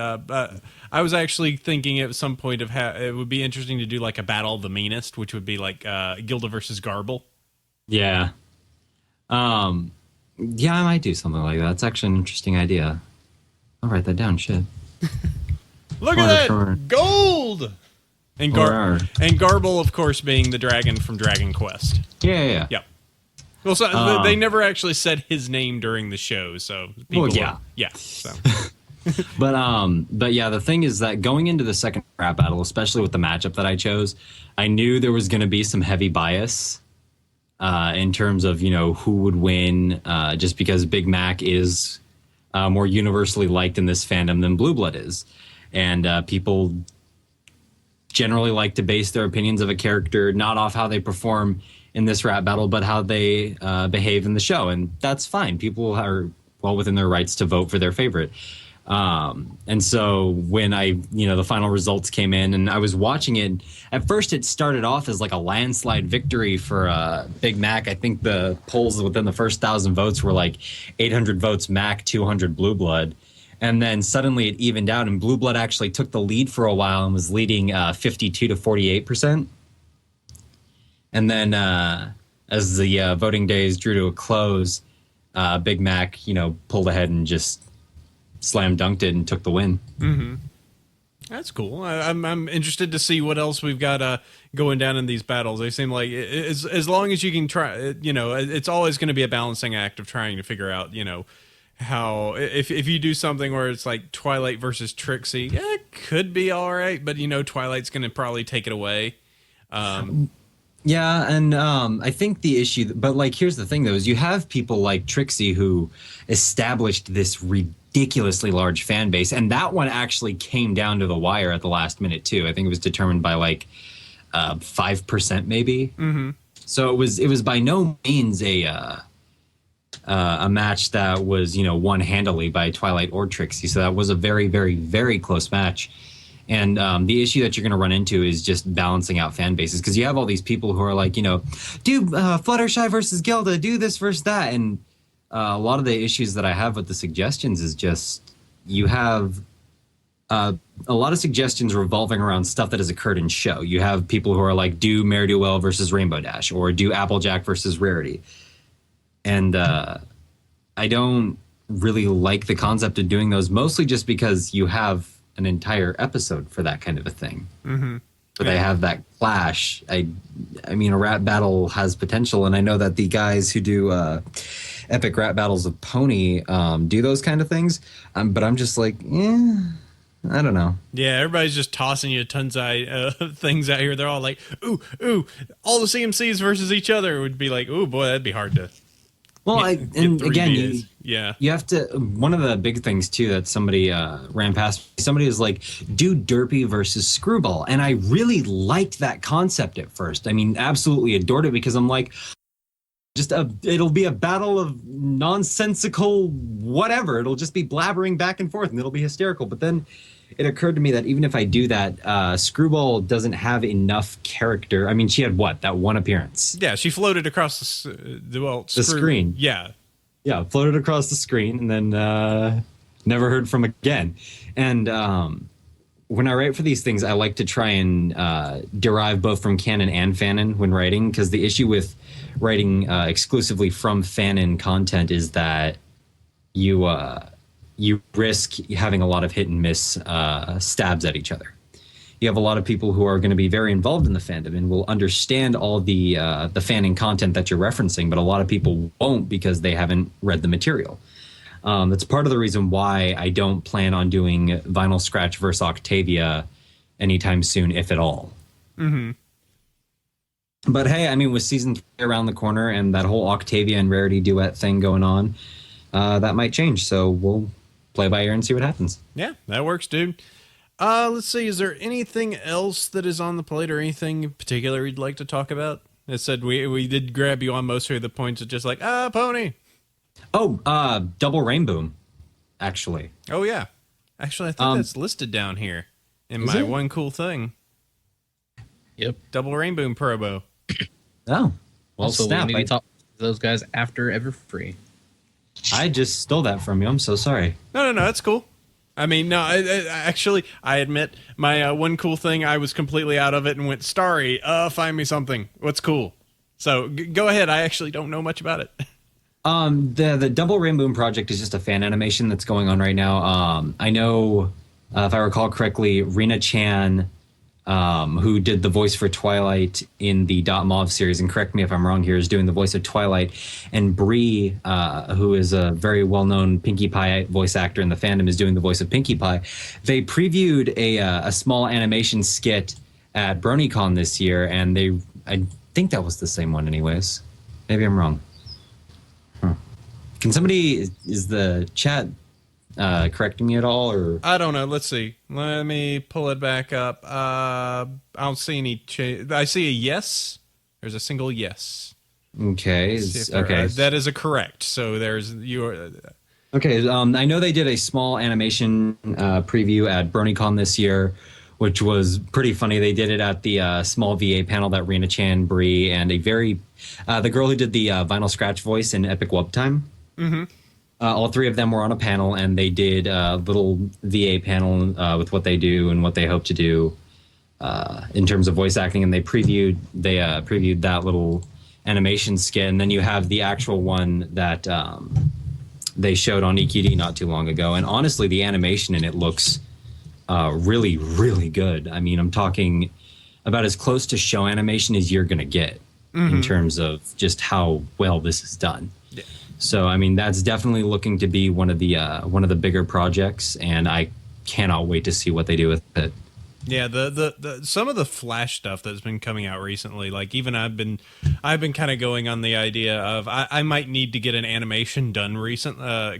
I was actually thinking at some point of it would be interesting to do like a Battle of the Meanest, which would be like Gilda versus Garble. Yeah. Yeah, I might do something like that. It's actually an interesting idea. I'll write that down. Shit. Look at that gold. And Garble, of course, being the dragon from Dragon Quest. Yeah. Yep. Well, so they never actually said his name during the show, so people yeah. So. But yeah, the thing is that going into the second rap battle, especially with the matchup that I chose, I knew there was going to be some heavy bias in terms of who would win, just because Big Mac is more universally liked in this fandom than Blue Blood is. And people generally like to base their opinions of a character not off how they perform in this rap battle, but how they behave in the show. And that's fine. People are well within their rights to vote for their favorite. And so when the final results came in and I was watching it, at first it started off as like a landslide victory for Big Mac. I think the polls within the first 1,000 votes were like 800 votes Mac, 200 Blue Blood. And then suddenly it evened out and Blue Blood actually took the lead for a while and was leading 52 to 48%. And then as the voting days drew to a close, Big Mac, pulled ahead and just slam dunked it and took the win. Mm-hmm. That's cool. I'm interested to see what else we've got going down in these battles. They seem like as long as you can try, it's always going to be a balancing act of trying to figure out, how if you do something where it's like Twilight versus Trixie, it could be all right, but Twilight's going to probably take it away. Yeah, and I think the issue, but like here's the thing though, is you have people like Trixie who established this ridiculously large fan base, and that one actually came down to the wire at the last minute too. I think it was determined by like 5% maybe. Mm-hmm. So it was by no means a match that was won handily by Twilight or Trixie. So that was a very, very, very close match. And the issue that you're going to run into is just balancing out fan bases, because you have all these people who are like, do Fluttershy versus Gilda, do this versus that. And a lot of the issues that I have with the suggestions is just you have a lot of suggestions revolving around stuff that has occurred in show. You have people who are like, do Mare-Do-Well versus Rainbow Dash, or do Applejack versus Rarity. And I don't really like the concept of doing those, mostly just because you have an entire episode for that kind of a thing. Mm-hmm. But they have that clash. I mean, a rap battle has potential, and I know that the guys who do epic rap battles of Pony do those kind of things. But I'm just like, I don't know. Yeah, everybody's just tossing you tons of things out here. They're all like, ooh, all the CMCs versus each other would be like, ooh, boy, that'd be hard to. Well, and again, you have to. One of the big things too that somebody ran past me, somebody was like, "Do Derpy versus Screwball," and I really liked that concept at first. I mean, absolutely adored it, because I'm like, it'll be a battle of nonsensical whatever. It'll just be blabbering back and forth, and it'll be hysterical. But then it occurred to me that even if I do that, Screwball doesn't have enough character. I mean, she had that one appearance. Yeah, she floated across the screen. Yeah, floated across the screen and then never heard from again. And when I write for these things, I like to try and derive both from canon and fanon when writing, because the issue with writing exclusively from fanon content is that you risk having a lot of hit and miss stabs at each other. You have a lot of people who are going to be very involved in the fandom and will understand all the fanon content that you're referencing, but a lot of people won't because they haven't read the material. That's part of the reason why I don't plan on doing Vinyl Scratch versus Octavia anytime soon, if at all. Mm-hmm. But hey, I mean, with season 3 around the corner and that whole Octavia and Rarity duet thing going on, that might change. So we'll play by ear and see what happens. Yeah, that works, dude. Let's see. Is there anything else that is on the plate or anything in particular you'd like to talk about? It said we did grab you on most of the points of just like, pony. Oh, double rainbow, actually. Oh, yeah. Actually, I think that's listed down here in my one cool thing. Yep. Double rainbow probo. Oh, well, Also, snap. we need to talk to those guys after Everfree. I just stole that from you. I'm so sorry. No, that's cool. I mean, no, actually, I admit, my one cool thing, I was completely out of it and went, Starry, find me something. What's cool? So, go ahead. I actually don't know much about it. The Double Rainbow project is just a fan animation that's going on right now. I know, if I recall correctly, Rena Chan, who did the voice for Twilight in the .mov series, and correct me if I'm wrong here, is doing the voice of Twilight, and Bree, who is a very well-known Pinkie Pie voice actor in the fandom, is doing the voice of Pinkie Pie. They previewed a small animation skit at BronyCon this year, and I think that was the same one anyways. Maybe I'm wrong. Can somebody, is the chat correcting me at all, or? I don't know. Let's see. Let me pull it back up. I don't see any I see a yes. There's a single yes. Okay. Okay. That is a correct. So there's Okay. I know they did a small animation preview at BronyCon this year, which was pretty funny. They did it at the small VA panel that Rena Chan, Bree, and the girl who did the vinyl scratch voice in Epic Web Time. Mm-hmm. All three of them were on a panel, and they did a little VA panel with what they do and what they hope to do in terms of voice acting. And they previewed that little animation skit, and then you have the actual one that they showed on EQD not too long ago. And honestly, the animation in it looks really, really good. I mean, I'm talking about as close to show animation as you're gonna get in terms of just how well this is done. Yeah. So, I mean, that's definitely looking to be one of the bigger projects, and I cannot wait to see what they do with it. Yeah, the some of the Flash stuff that's been coming out recently, like even I've been kind of going on the idea of I might need to get an animation done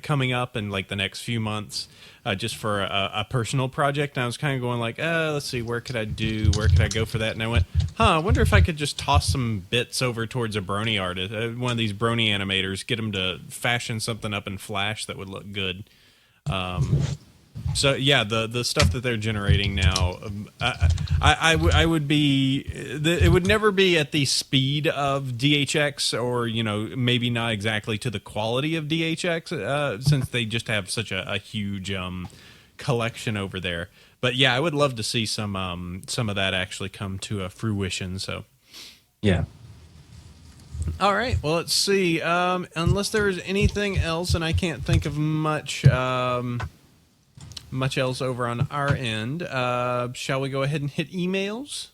coming up in like the next few months, just for a personal project. And I was kind of going like, let's see, where could I go for that? And I went, I wonder if I could just toss some bits over towards a Brony artist, one of these Brony animators, get them to fashion something up in Flash that would look good. So yeah, the stuff that they're generating now, I would be, it would never be at the speed of DHX, or maybe not exactly to the quality of DHX, since they just have such a huge collection over there. But yeah, I would love to see some of that actually come to fruition. So yeah. All right. Well, let's see. Unless there's anything else, and I can't think of much else over on our end. Shall we go ahead and hit emails?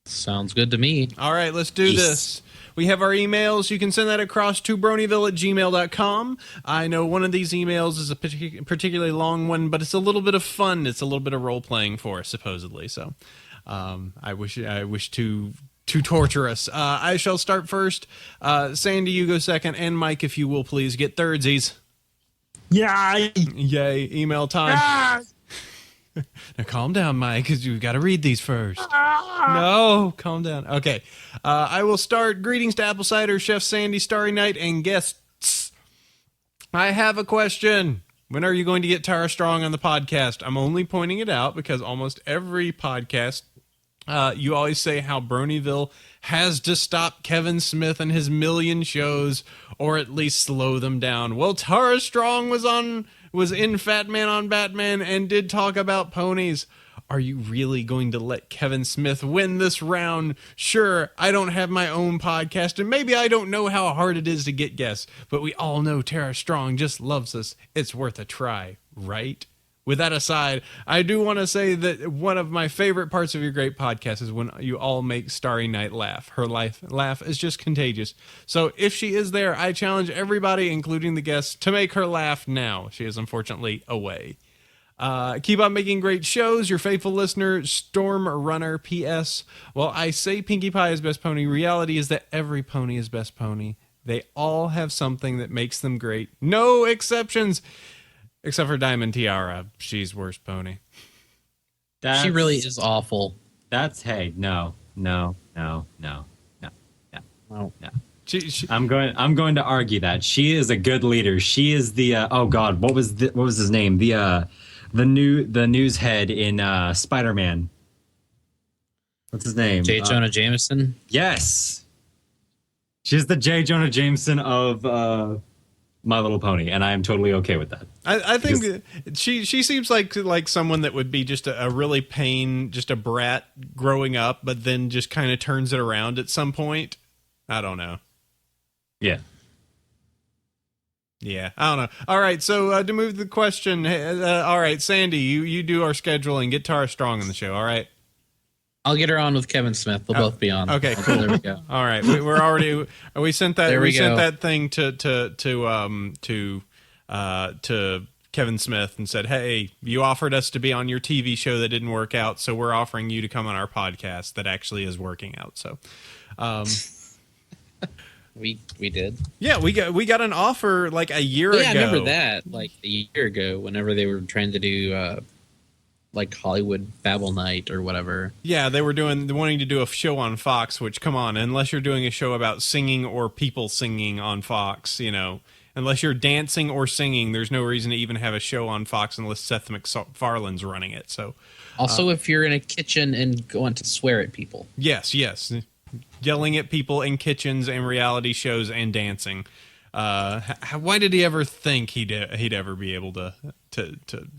Sounds good to me. All right, let's do this. We have our emails. You can send that across to bronyville@gmail.com. I know one of these emails is a particularly long one, but it's a little bit of fun. It's a little bit of role-playing for us, supposedly. So I wish to torture us. I shall start first. Sandy, you go second. And Mike, if you will please get thirdsies. Yay! Yay, email time. Now calm down, Mike, because you've got to read these first. No, calm down. Okay. I will start. Greetings to Apple Cider, Chef Sandy, Starry Night, and guests. I have a question. When are you going to get Tara Strong on the podcast? I'm only pointing it out because almost every podcast, you always say how Bronyville has to stop Kevin Smith and his million shows, or at least slow them down. Well, Tara Strong was in Fat Man on Batman and did talk about ponies. Are you really going to let Kevin Smith win this round? Sure, I don't have my own podcast, and maybe I don't know how hard it is to get guests, but we all know Tara Strong just loves us. It's worth a try, right? With that aside, I do want to say that one of my favorite parts of your great podcast is when you all make Starry Night laugh. Her laugh is just contagious. So if she is there, I challenge everybody, including the guests, to make her laugh now. She is unfortunately away. Keep on making great shows. Your faithful listener, Storm Runner. P.S. Well, I say Pinkie Pie is best pony. Reality is that every pony is best pony. They all have something that makes them great. No exceptions. Except for Diamond Tiara. She's worst pony. She really is awful. Hey, no. Oh. I'm going to argue that she is a good leader. She is the oh god, what was his name? The news head in Spider-Man. What's his name? J. Jonah Jameson. Yes, she's the J. Jonah Jameson of My Little Pony, and I am totally okay with that. I think she seems like someone that would be just a really just a brat growing up, but then just kind of turns it around at some point. I don't know. Yeah. Yeah, I don't know. All right, so to move the question, all right, Sandy, you do our scheduling. Get Tara Strong on the show, all right? I'll get her on with Kevin Smith. They'll both be on. Okay, cool. There we go. All right, we're already we sent that sent go. that thing to Kevin Smith and said, "Hey, you offered us to be on your TV show that didn't work out, so we're offering you to come on our podcast that actually is working out." So, we did. yeah, we got an offer like a year ago. Yeah, I remember that. Like a year ago, whenever they were trying to do like Hollywood Babble Night or whatever. Yeah, they were wanting to do a show on Fox. Which, come on, unless you're doing a show about singing or people singing on Fox, unless you're dancing or singing, there's no reason to even have a show on Fox unless Seth MacFarlane's running it. So, also, if you're in a kitchen and going to swear at people. Yes, yelling at people in kitchens and reality shows and dancing. Why did he ever think he'd ever be able to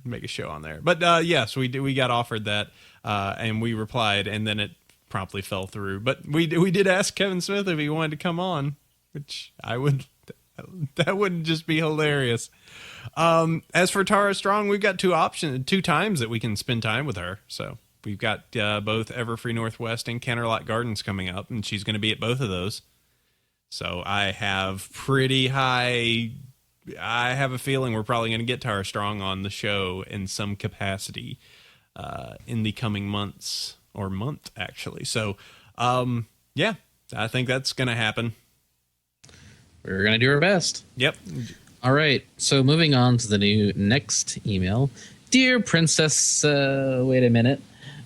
make a show on there? But yes, we got offered that, and we replied, and then it promptly fell through. But we did ask Kevin Smith if he wanted to come on, which that wouldn't just be hilarious. As for Tara Strong, we've got two times that we can spend time with her. So we've got both Everfree Northwest and Canterlot Gardens coming up, and she's going to be at both of those. So I have a feeling we're probably going to get Tara Strong on the show in some capacity in the coming months, or month, actually. So, yeah, I think that's going to happen. We're going to do our best. Yep. All right. So moving on to the next email. Dear Princess, wait a minute.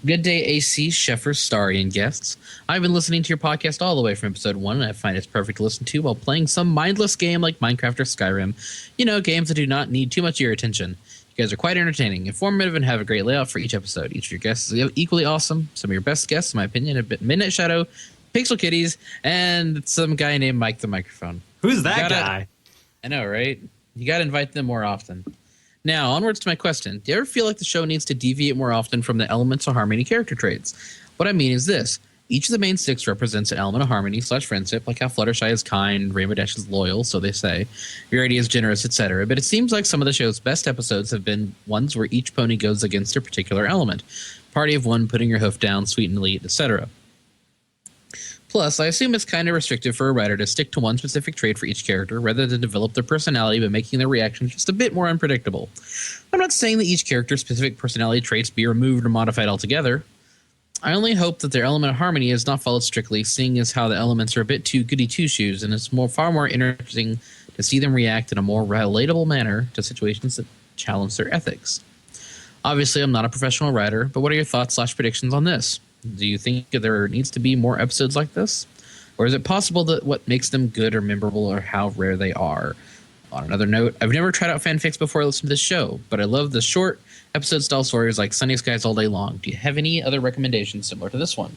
Good day, AC, Sheffer, Starry, and guests. I've been listening to your podcast all the way from episode 1, and I find it's perfect to listen to while playing some mindless game like Minecraft or Skyrim. Games that do not need too much of your attention. You guys are quite entertaining, informative, and have a great layout for each episode. Each of your guests is equally awesome. Some of your best guests, in my opinion, have been Midnight Shadow, Pixel Kitties, and some guy named Mike the Microphone. Who's that guy? I know, right? You got to invite them more often. Now, onwards to my question. Do you ever feel like the show needs to deviate more often from the elements of harmony character traits? What I mean is this. Each of the main six represents an element of harmony / friendship, like how Fluttershy is kind, Rainbow Dash is loyal, so they say, Rarity is generous, etc. But it seems like some of the show's best episodes have been ones where each pony goes against a particular element. Party of one, putting your hoof down, sweet and elite, etc. Plus, I assume it's kind of restrictive for a writer to stick to one specific trait for each character rather than develop their personality by making their reactions just a bit more unpredictable. I'm not saying that each character's specific personality traits be removed or modified altogether. I only hope that their element of harmony is not followed strictly, seeing as how the elements are a bit too goody two-shoes, and it's far more interesting to see them react in a more relatable manner to situations that challenge their ethics. Obviously, I'm not a professional writer, but what are your thoughts / predictions on this? Do you think there needs to be more episodes like this? Or is it possible that what makes them good or memorable or how rare they are? On another note, I've never tried out fanfics before I listened to this show, but I love the short episode-style stories like Sunny Skies All Day Long. Do you have any other recommendations similar to this one?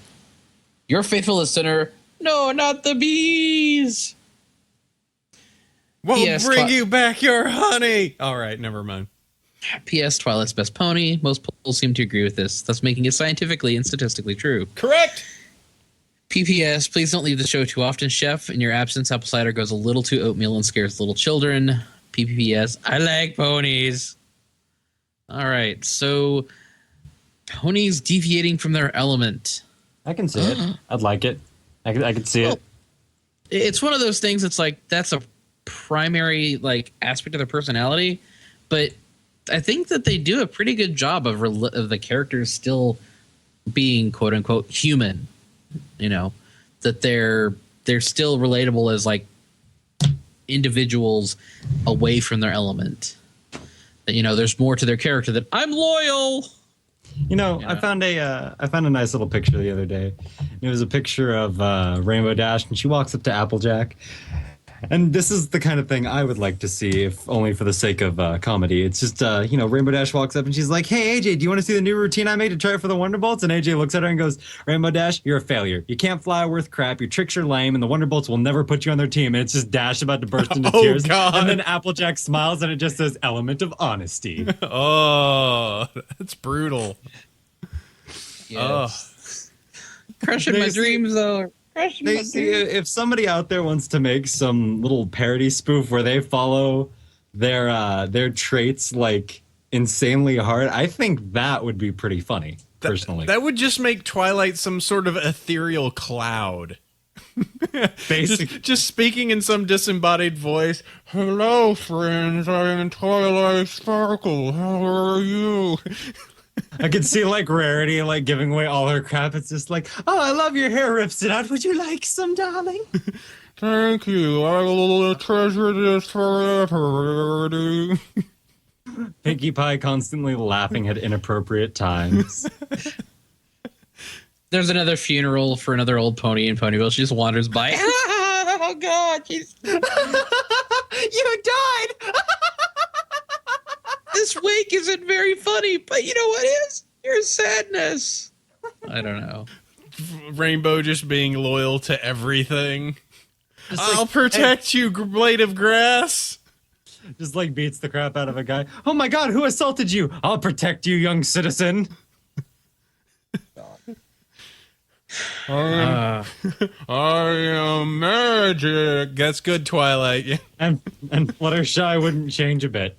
Your faithful listener, no, not the bees! Won't bring you back your honey! All right, never mind. P.S. Twilight's best pony. Most polls seem to agree with this, thus making it scientifically and statistically true. Correct! P.P.S. Please don't leave the show too often, Chef. In your absence, Apple Cider goes a little too oatmeal and scares little children. P.P.S. I like ponies. All right, so ponies deviating from their element. I can see it. I'd like it. I could see it. It's one of those things that's like, that's a primary aspect of their personality, but I think that they do a pretty good job of the characters still being quote unquote human. You know, that they're still relatable as like individuals away from their element. That, you know, there's more to their character that I'm loyal. You know, I found a nice little picture the other day. It was a picture of Rainbow Dash, and she walks up to Applejack. And this is the kind of thing I would like to see, if only for the sake of comedy. It's just, you know, Rainbow Dash walks up and she's like, "Hey, AJ, do you want to see the new routine I made to try it for the Wonderbolts?" And AJ looks at her and goes, "Rainbow Dash, you're a failure. You can't fly worth crap. Your tricks are lame, and the Wonderbolts will never put you on their team." And it's just Dash about to burst into tears. God. And then Applejack smiles, and it just says, "Element of honesty." Oh, that's brutal. Yes. Crushing my dreams, though. They see, if somebody out there wants to make some little parody spoof where they follow their traits like insanely hard, I think that would be pretty funny. Personally, That would just make Twilight some sort of ethereal cloud. basically. Just speaking in some disembodied voice. "Hello, friends. I am Twilight Sparkle. How are you?" I could see like Rarity like giving away all her crap. It's just like, "Oh, I love your hair, rips it out. Would you like some, darling?" "Thank you. I will treasure this forever." Pinkie Pie constantly laughing at inappropriate times. There's another funeral for another old pony in Ponyville. She just wanders by. Oh God, she's You died. this wake isn't very funny, but you know what is? Your sadness. I don't know. Rainbow just being loyal to everything. Just "I'll like, protect you, blade of grass." just like beats the crap out of a guy. "Oh my God, who assaulted you? I'll protect you, young citizen." I am magic. That's good, Twilight. And Fluttershy wouldn't change a bit.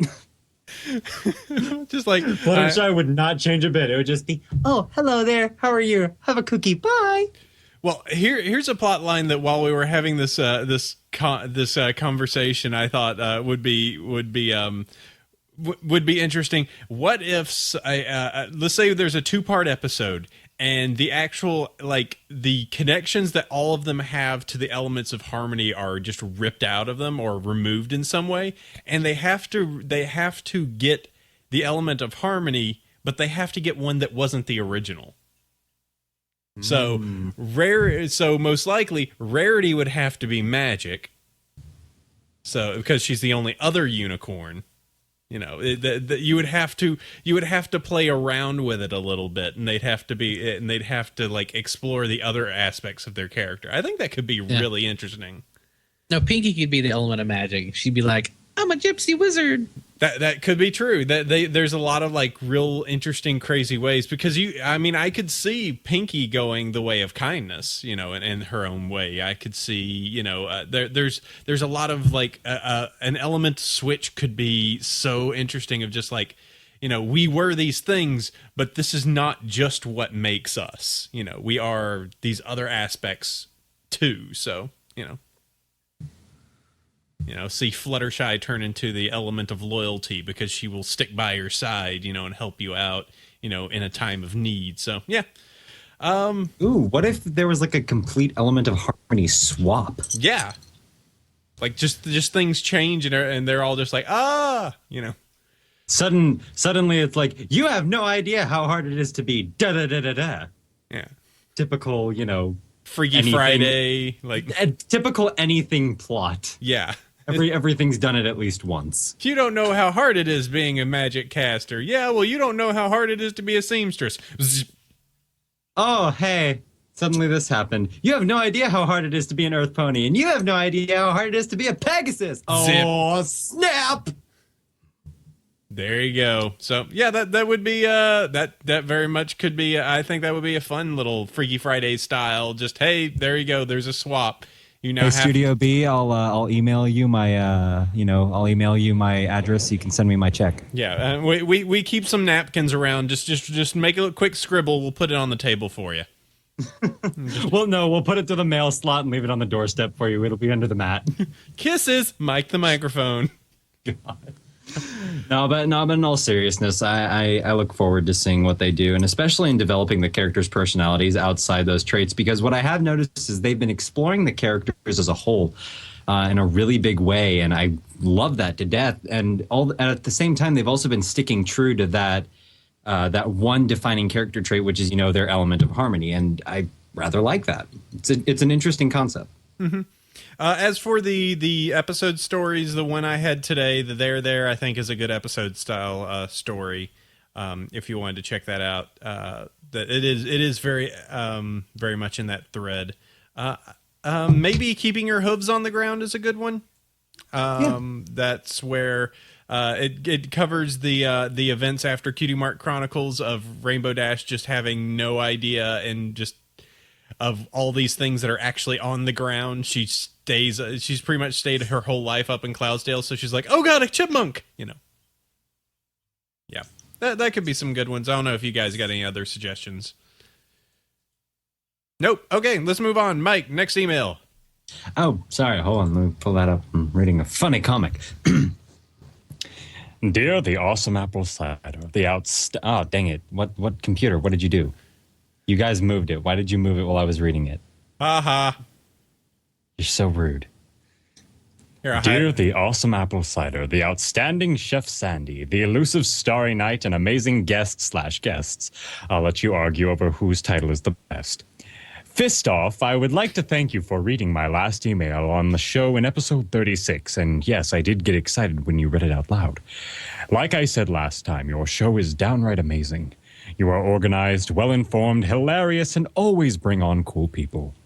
Just like Fluttershy would not change a bit. It would just be, "Oh, hello there. How are you? Have a cookie. Bye." well, here's a plot line that while we were having this conversation, I thought would be interesting. What if let's say there's a 2-part episode, and the actual like the connections that all of them have to the elements of harmony are just ripped out of them or removed in some way, and they have to get the element of harmony, but they have to get one that wasn't the original. So so most likely Rarity would have to be magic. So because she's the only other unicorn. You know, you would have to play around with it a little bit, and they'd have to like explore the other aspects of their character. I think that could be really interesting. No, Pinkie could be the element of magic. She'd be like, "I'm a gypsy wizard." That could be true. There's a lot of like real interesting, crazy ways, because I could see Pinkie going the way of kindness, you know, in her own way. I could see, you know, there's a lot of like an element switch could be so interesting of just like, you know, we were these things, but this is not just what makes us. You know, we are these other aspects too. So, you know. You know, see Fluttershy turn into the element of loyalty because she will stick by your side, you know, and help you out, you know, in a time of need. So, yeah. Ooh, what if there was like a complete element of harmony swap? Yeah. Like just things change and they're all just like, you know. Suddenly it's like, "You have no idea how hard it is to be da da da da da." Yeah. Typical, you know, Freaky anything, Friday, like typical anything plot. yeah. Everything's done it at least once. You don't know how hard it is being a magic caster. Yeah, well, you don't know how hard it is to be a seamstress. Zzz. Oh, hey, suddenly this happened. You have no idea how hard it is to be an Earth Pony, and you have no idea how hard it is to be a Pegasus. Oh, snap! There you go. So yeah, that would be that very much could be. I think that would be a fun little Freaky Friday style. Just hey, there you go. There's a swap. You know, hey, Studio B, I'll email you my I'll email you my address so you can send me my check. Yeah, we keep some napkins around. Just make a quick scribble. We'll put it on the table for you. Well, no, we'll put it to the mail slot and leave it on the doorstep for you. It'll be under the mat. Kisses, Mike the microphone. God. But in all seriousness, I look forward to seeing what they do, and especially in developing the characters' personalities outside those traits, because what I have noticed is they've been exploring the characters as a whole in a really big way, and I love that to death. And at the same time, they've also been sticking true to that one defining character trait, which is, their element of harmony, and I rather like that. It's an interesting concept. Mm-hmm. As for the episode stories, the one I had today, the There, I think is a good episode style story. If you wanted to check that out, that it is very very much in that thread. Maybe Keeping Your Hooves on the Ground is a good one. That's where it covers the events after Cutie Mark Chronicles of Rainbow Dash just having no idea and just of all these things that are actually on the ground. She's pretty much stayed her whole life up in Cloudsdale, so she's like, oh god, a chipmunk, Yeah, that could be some good ones. I don't know if you guys got any other suggestions. Nope. Okay, let's move on. Mike, next email. Oh, sorry, hold on, let me pull that up. I'm reading a funny comic. Dear the awesome apple cider, oh dang it, what computer, what did you do? You guys moved it. Why did you move it while I was reading it? Aha. You're so rude. Here, Dear the awesome apple cider, the outstanding Chef Sandy, the elusive Starry Night, and amazing guests. I'll let you argue over whose title is the best. Fist off, I would like to thank you for reading my last email on the show in episode 36, and yes, I did get excited when you read it out loud. Like I said last time, your show is downright amazing. You are organized, well-informed, hilarious, and always bring on cool people.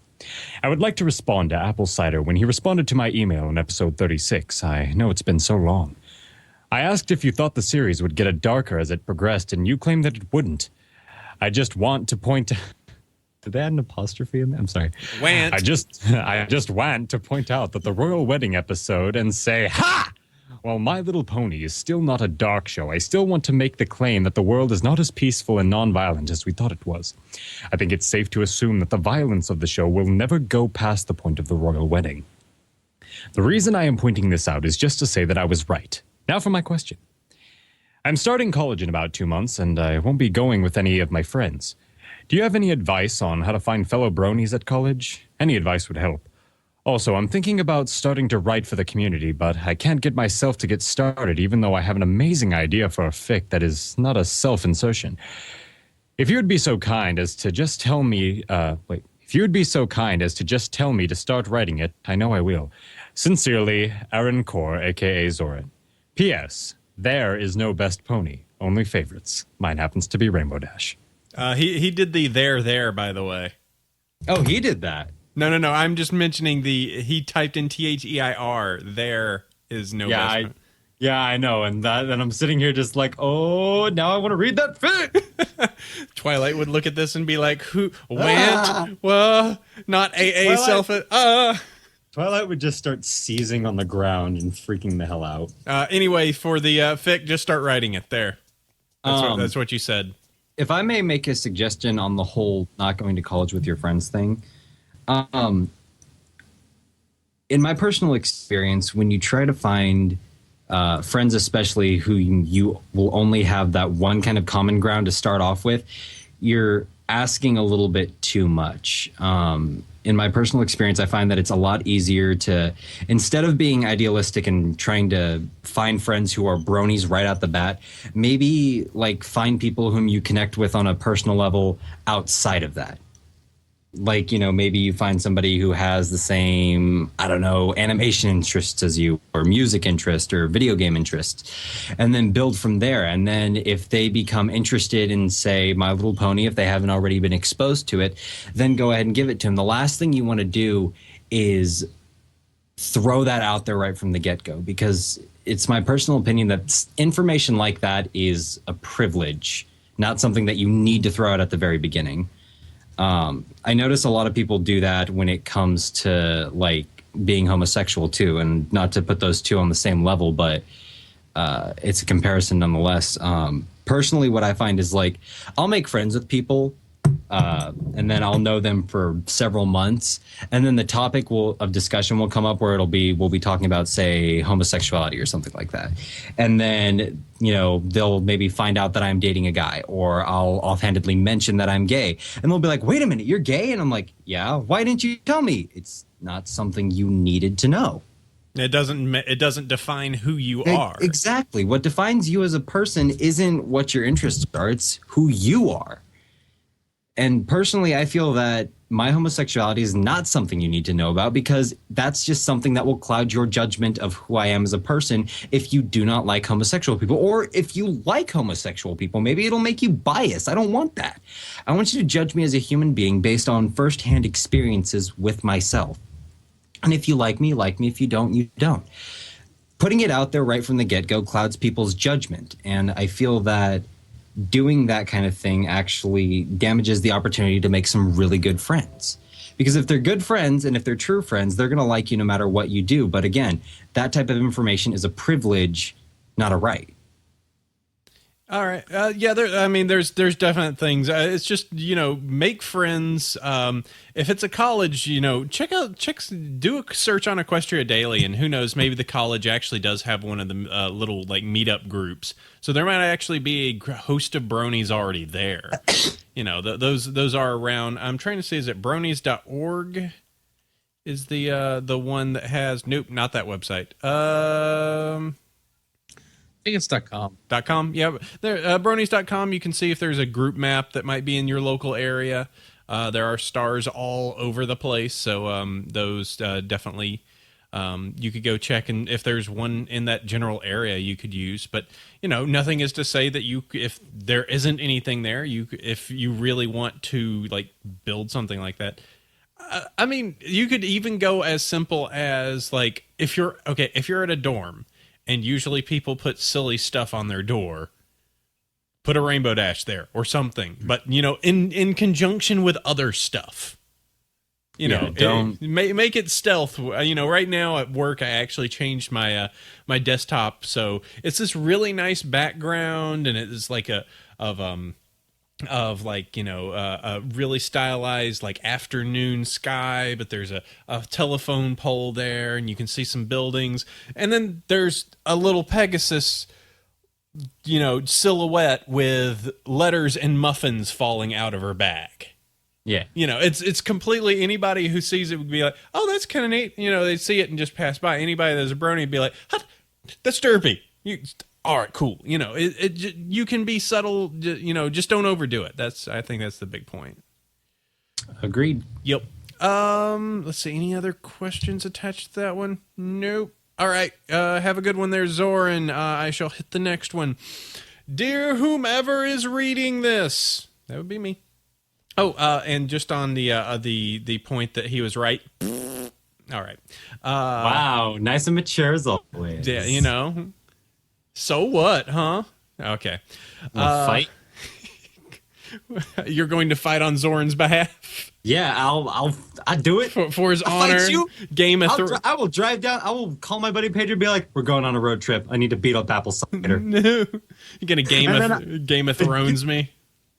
I would like to respond to Apple Cider when he responded to my email in episode 36. I know it's been so long. I asked if you thought the series would get darker as it progressed, and you claimed that it wouldn't. I just want to point... Did they add an apostrophe in there? I'm sorry. Want. I just want to point out that the Royal Wedding episode and say, ha! While My Little Pony is still not a dark show, I still want to make the claim that the world is not as peaceful and non-violent as we thought it was. I think it's safe to assume that the violence of the show will never go past the point of the Royal Wedding. The reason I am pointing this out is just to say that I was right. Now for my question. I'm starting college in about 2 months, and I won't be going with any of my friends. Do you have any advice on how to find fellow bronies at college? Any advice would help. Also, I'm thinking about starting to write for the community, but I can't get myself to get started, even though I have an amazing idea for a fic that is not a self-insertion. If you would be so kind as to just tell me, to start writing it, I know I will. Sincerely, Aaron Core, aka Zorin. P.S. There is no best pony, only favorites. Mine happens to be Rainbow Dash. He did the there, by the way. Oh, he did that. No. I'm just mentioning he typed in THEIR. There is no best. Yeah, I know. And I'm sitting here just like, oh, now I want to read that fic. Twilight would look at this and be like, who went? Well, not AA self. Twilight would just start seizing on the ground and freaking the hell out. Anyway, for the fic, just start writing it there. That's what you said. If I may make a suggestion on the whole not going to college with your friends thing, in my personal experience, when you try to find friends, especially who you will only have that one kind of common ground to start off with, you're asking a little bit too much. In my personal experience, I find that it's a lot easier to, instead of being idealistic and trying to find friends who are bronies right out the bat, maybe like find people whom you connect with on a personal level outside of that. Like, maybe you find somebody who has the same, animation interests as you, or music interest, or video game interests, and then build from there. And then if they become interested in, say, My Little Pony, if they haven't already been exposed to it, then go ahead and give it to them. The last thing you want to do is throw that out there right from the get-go, because it's my personal opinion that information like that is a privilege, not something that you need to throw out at the very beginning. I notice a lot of people do that when it comes to like being homosexual too, and not to put those two on the same level, but it's a comparison nonetheless. Personally, what I find is like I'll make friends with people and then I'll know them for several months, and then the topic of discussion will come up where we'll be talking about, say, homosexuality or something like that, and then they'll maybe find out that I'm dating a guy, or I'll offhandedly mention that I'm gay, and they'll be like, "Wait a minute, you're gay?" And I'm like, "Yeah. Why didn't you tell me?" It's not something you needed to know. It doesn't define who you are. Exactly. What defines you as a person isn't what your interests are, it's who you are. And personally, I feel that my homosexuality is not something you need to know about, because that's just something that will cloud your judgment of who I am as a person if you do not like homosexual people. Or if you like homosexual people, maybe it'll make you biased. I don't want that. I want you to judge me as a human being based on firsthand experiences with myself. And if you like me, like me. If you don't, you don't. Putting it out there right from the get-go clouds people's judgment. And I feel that doing that kind of thing actually damages the opportunity to make some really good friends. Because if they're good friends and if they're true friends, they're going to like you no matter what you do. But again, that type of information is a privilege, not a right. All right. Yeah, there's definite things. It's just, make friends. If it's a college, do a search on Equestria Daily, and who knows, maybe the college actually does have one of the little like meetup groups. So there might actually be a host of bronies already there. Those are around. I'm trying to see, is it bronies.org? Is the one that has, nope, not that website. I think it's .com. .com, yeah. There, bronies.com, you can see if there's a group map that might be in your local area. There are stars all over the place, so those definitely you could go check, and if there's one in that general area you could use. But nothing is to say that if there isn't anything there, if you really want to like build something like that. I mean, you could even go as simple as like if you're at a dorm. And usually people put silly stuff on their door. Put a rainbow dash there or something. But, in conjunction with other stuff. Don't make it stealth. Right now at work, I actually changed my my desktop. So it's this really nice background, and it's like a really stylized like afternoon sky, but there's a telephone pole there, and you can see some buildings, and then there's a little Pegasus silhouette with letters and muffins falling out of her bag. Yeah. It's completely, anybody who sees it would be like, oh, that's kind of neat. They'd see it and just pass by. Anybody that's a brony would be like, huh, that's derpy. All right, cool. You can be subtle. Just don't overdo it. I think that's the big point. Agreed. Yep. Let's see. Any other questions attached to that one? Nope. All right. Have a good one there, Zoran. I shall hit the next one. Dear whomever is reading this, that would be me. Oh, and just on the point that he was right. All right. Wow, nice and mature as always. Yeah, So what, huh? Okay. Fight? You're going to fight on Zoran's behalf? Yeah, I'll do it. For his I'll honor. fight you. Game of Thrones. I will drive down. I will call my buddy Pedro and be like, we're going on a road trip. I need to beat up Apple Cider. No. You're going to Game of Thrones me?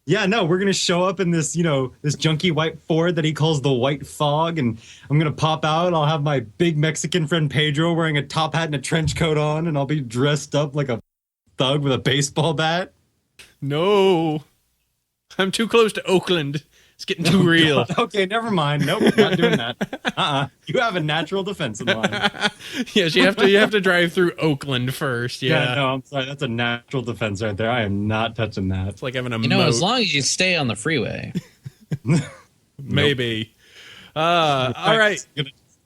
Yeah, no, we're going to show up in this, this junky white Ford that he calls the White Fog, and I'm going to pop out. I'll have my big Mexican friend Pedro wearing a top hat and a trench coat on, and I'll be dressed up like a thug with a baseball bat. No. I'm too close to Oakland. It's getting too real. God. Okay, never mind. Nope, not doing that. You have a natural defense in line. Yes, you have to drive through Oakland first. Yeah, no, I'm sorry. That's a natural defense right there. I am not touching that. It's like having a moat. As long as you stay on the freeway. Maybe. All right.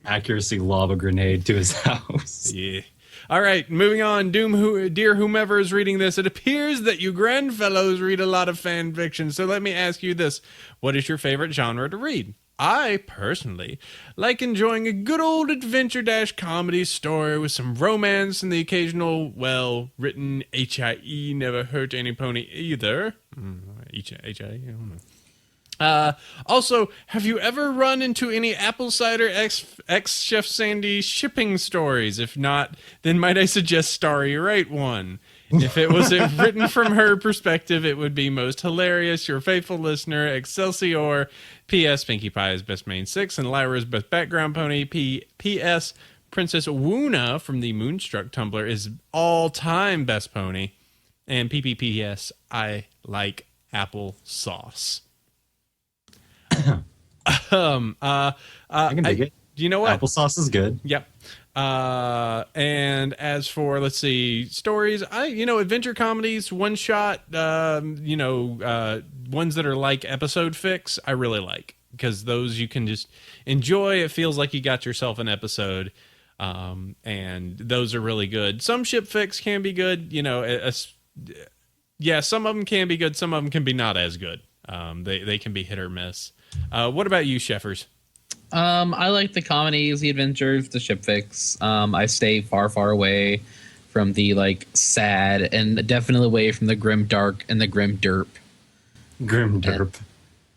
Accuracy lob a grenade to his house. Yeah. All right, moving on. Dear whomever is reading this, it appears that you grandfellows read a lot of fan fiction. So let me ask you this. What is your favorite genre to read? I, personally, like enjoying a good old adventure-comedy story with some romance and the occasional, written HIE, never hurt any pony either. HIE, I don't know. Also, have you ever run into any Apple Cider X Chef Sandy shipping stories? If not, then might I suggest Starry Right one? If it was written from her perspective, it would be most hilarious. Your faithful listener, Excelsior. P.S. Pinkie Pie is best main 6, and Lyra's best background pony. P.S. Princess Woona from the Moonstruck Tumblr is all-time best pony. And PPPS, I like applesauce. I can dig it. You know what? Applesauce is good. Yep. And as for, let's see, stories, adventure comedies, one shot, ones that are like episode fix, I really like, because those you can just enjoy. It feels like you got yourself an episode. And those are really good. Some ship fix can be good, some of them can be good. Some of them can be not as good. They can be hit or miss. What about you, Sheffers? I like the comedies, the adventures, the ship fix. I stay far, far away from the sad, and definitely away from the grim dark and the grim derp. Grim derp.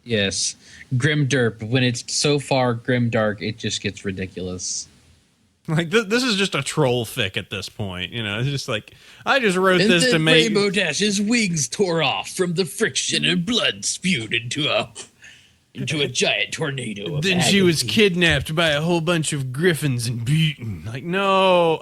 Yes, grim derp. When it's so far grim dark, it just gets ridiculous. Like this is just a troll fic at this point, It's just like I just wrote this to make Rainbow Dash's wings tore off from the friction and blood spewed into a giant tornado. Then she was kidnapped by a whole bunch of griffins and beaten. Like, no.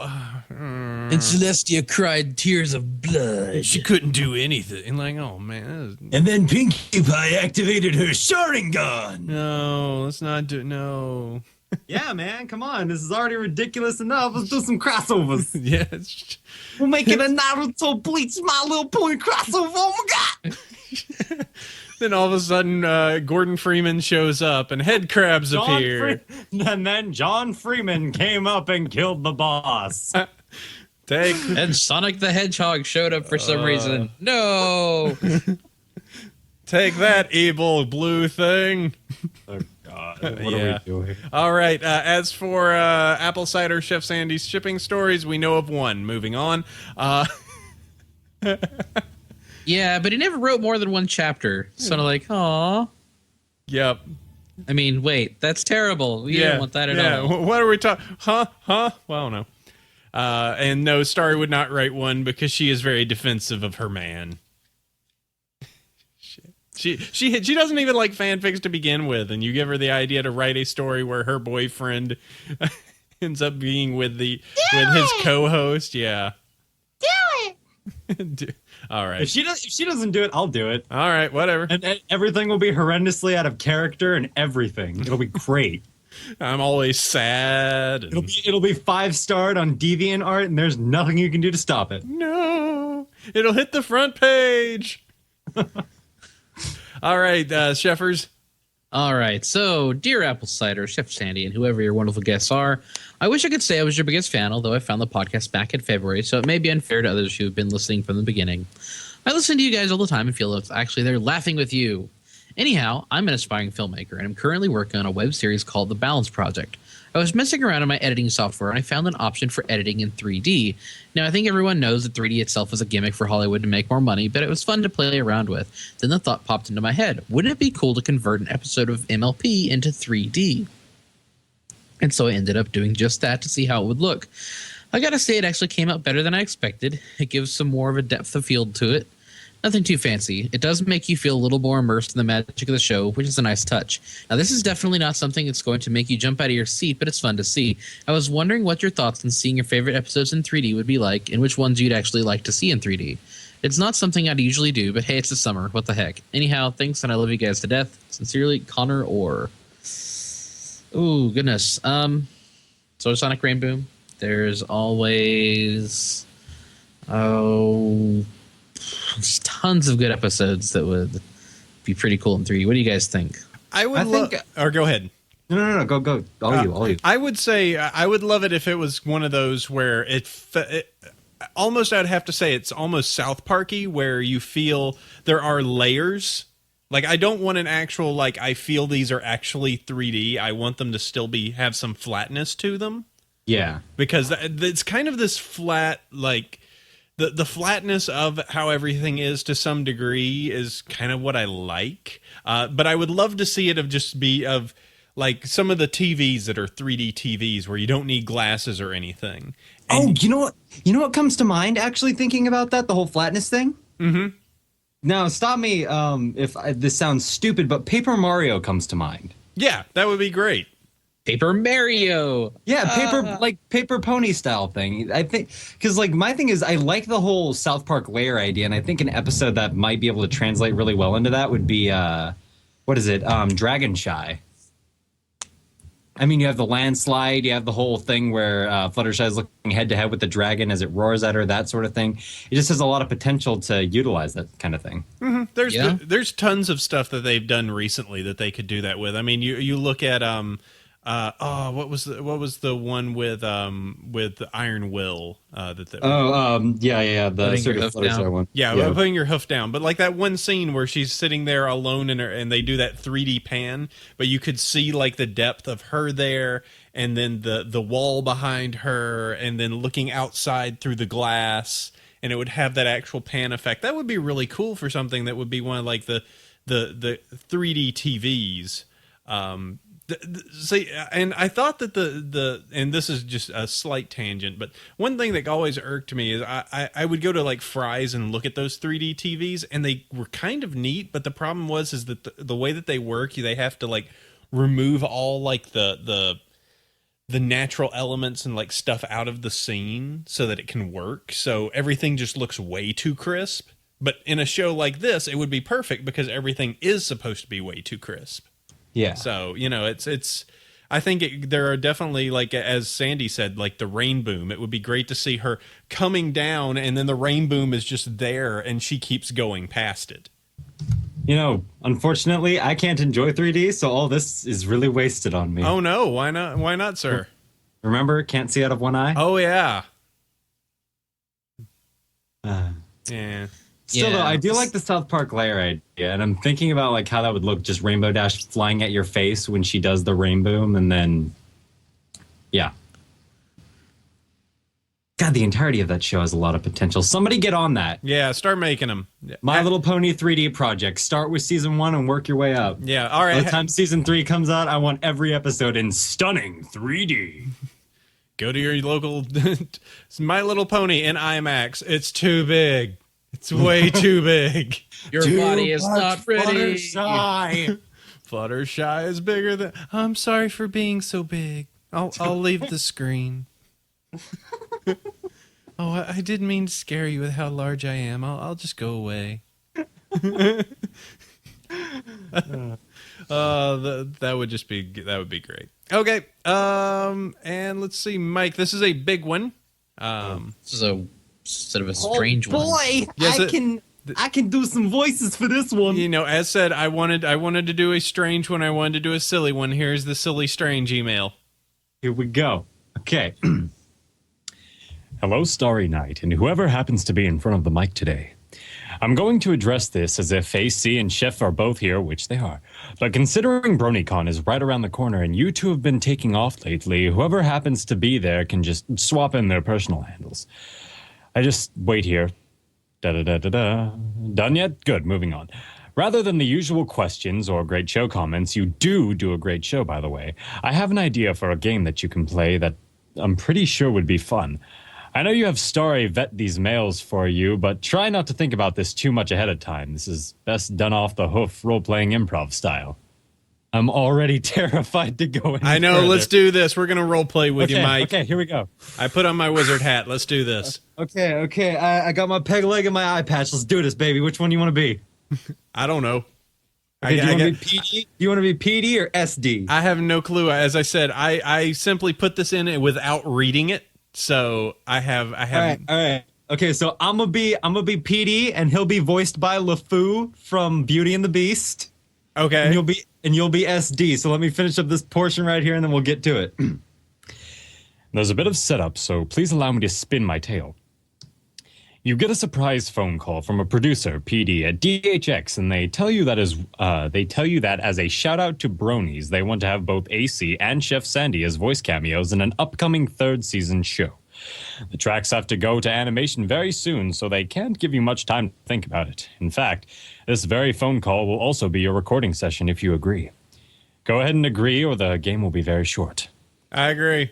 And Celestia cried tears of blood. She couldn't do anything. Like, oh, man. And then Pinkie Pie activated her Sharingan. No, let's not do it. No. Yeah, man, come on. This is already ridiculous enough. Let's do some crossovers. Yes. We'll make it a Naruto Bleach My Little Pony crossover. Oh, my God. Then all of a sudden, Gordon Freeman shows up and head crabs appear. And then John Freeman came up and killed the boss. And Sonic the Hedgehog showed up for some reason. No! Take that, evil blue thing. Oh, God. What are we doing? All right. As for Apple Cider Chef Sandy's shipping stories, we know of one. Moving on. Yeah, but he never wrote more than one chapter. Sort of like, aw. Yep. I mean, wait, that's terrible. We don't want that at all. What are we talking? Huh? Well, no. And no, Starry would not write one because she is very defensive of her man. She doesn't even like fanfics to begin with, and you give her the idea to write a story where her boyfriend ends up being with his co-host. Yeah. Do it. All right. If she doesn't do it, I'll do it. All right, whatever. And everything will be horrendously out of character and everything. It'll be great. I'm always sad. It'll be 5-starred on DeviantArt, and there's nothing you can do to stop it. No, it'll hit the front page. All right, Sheffers. All right, so dear Apple Cider, Chef Sandy, and whoever your wonderful guests are, I wish I could say I was your biggest fan, although I found the podcast back in February, so it may be unfair to others who have been listening from the beginning. I listen to you guys all the time and feel it's actually they're laughing with you. Anyhow, I'm an aspiring filmmaker, and I'm currently working on a web series called The Balance Project. I was messing around in my editing software, and I found an option for editing in 3D. Now, I think everyone knows that 3D itself is a gimmick for Hollywood to make more money, but it was fun to play around with. Then the thought popped into my head, wouldn't it be cool to convert an episode of MLP into 3D? And so I ended up doing just that to see how it would look. I gotta say, it actually came out better than I expected. It gives some more of a depth of field to it. Nothing too fancy. It does make you feel a little more immersed in the magic of the show, which is a nice touch. Now, this is definitely not something that's going to make you jump out of your seat, but it's fun to see. I was wondering what your thoughts on seeing your favorite episodes in 3D would be like, and which ones you'd actually like to see in 3D. It's not something I'd usually do, but hey, it's the summer. What the heck? Anyhow, thanks, and I love you guys to death. Sincerely, Connor Orr. Ooh, goodness. So Sonic Rain Boom. There's always... there's tons of good episodes that would be pretty cool in 3D. What do you guys think? Or go ahead. No, go. All you. I would say I would love it if it was one of those where it almost, I'd have to say it's almost South Parky, where you feel there are layers. Like, I don't want an actual, like, I feel these are actually 3D. I want them to still have some flatness to them. Yeah. Because it's kind of this flat, like, the flatness of how everything is to some degree is kind of what I like. But I would love to see it like some of the TVs that are 3D TVs where you don't need glasses or anything. Oh, And you know what? You know what comes to mind actually thinking about that, the whole flatness thing? Mm-hmm. Now, stop me this sounds stupid, but Paper Mario comes to mind. Yeah, that would be great. Paper Mario. Yeah, paper pony style thing. I think because like my thing is I like the whole South Park layer idea, and I think an episode that might be able to translate really well into that would be what is it? Dragon Shy. I mean, you have the landslide, you have the whole thing where Fluttershy is looking head to head with the dragon as it roars at her, that sort of thing. It just has a lot of potential to utilize that kind of thing. Mm-hmm. There's tons of stuff that they've done recently that they could do that with. I mean, you look at what was the one with Iron Will the the sort of Fluttershy one. Yeah, putting your hoof down. But like that one scene where she's sitting there alone and they do that 3D pan, but you could see like the depth of her there, and then the wall behind her, and then looking outside through the glass, and it would have that actual pan effect. That would be really cool for something that would be one of like the 3D TVs. See, and I thought that and this is just a slight tangent, but one thing that always irked me is I would go to like Fry's and look at those 3D TVs, and they were kind of neat, but the problem is that the way that they work, they have to like remove all like the natural elements and like stuff out of the scene so that it can work. So everything just looks way too crisp. But in a show like this, it would be perfect because everything is supposed to be way too crisp. Yeah. So, it's I think there are definitely, like, as Sandy said, like the rain boom. It would be great to see her coming down, and then the rain boom is just there, and she keeps going past it. Unfortunately, I can't enjoy 3D, so all this is really wasted on me. Oh, no. Why not? Why not, sir? Remember, can't see out of one eye? Oh, yeah. Yeah. Still, though, I do like the South Park layer idea, and I'm thinking about like how that would look, just Rainbow Dash flying at your face when she does the rain boom, and then, yeah. God, the entirety of that show has a lot of potential. Somebody get on that. Yeah, start making them. My Little Pony 3D project. Start with season 1 and work your way up. Yeah, all right. By the time season 3 comes out, I want every episode in stunning 3D. Go to your local My Little Pony in IMAX. It's too big. It's way too big. Your body is not ready. Fluttershy. Fluttershy is bigger than. I'm sorry for being so big. I'll leave the screen. Oh, I didn't mean to scare you with how large I am. I'll just go away. That would be great. Okay. And let's see, Mike. This is a big one. This is a sort of a strange one. Boy, Yes, I can do some voices for this one. As said, I wanted to do a strange one. I wanted to do a silly one. Here's the silly strange email. Here we go. Okay. Hello, Starry Night, and whoever happens to be in front of the mic today. I'm going to address this as if AC and Chef are both here, which they are. But considering BronyCon is right around the corner and you two have been taking off lately, whoever happens to be there can just swap in their personal handles. I just wait here. Da-da-da-da-da. Done yet? Good, moving on. Rather than the usual questions or great show comments, you do a great show, by the way. I have an idea for a game that you can play that I'm pretty sure would be fun. I know you have Starry vet these mails for you, but try not to think about this too much ahead of time. This is best done off the hoof role-playing improv style. I'm already terrified to go any I know, further. let's do this. We're going to role play with you, Mike. Okay, here we go. I put on my wizard hat. Let's do this. Okay. I got my peg leg and my eye patch. Let's do this, baby. Which one do you want to be? I don't know. Okay, do you want to be PD? Do you want to be PD or SD? I have no clue. As I said, I simply put this in without reading it. So I have. All right. Okay, so I'm gonna be PD, and he'll be voiced by LeFou from Beauty and the Beast. Okay. And you'll be SD. So let me finish up this portion right here, and then we'll get to it. There's a bit of setup, so please allow me to spin my tale. You get a surprise phone call from a producer, PD, at DHX, and they tell you that as a shout out to Bronies, they want to have both AC and Chef Sandy as voice cameos in an upcoming 3rd season show. The tracks have to go to animation very soon, so they can't give you much time to think about it. In fact, this very phone call will also be your recording session if you agree. Go ahead and agree, or the game will be very short. I agree.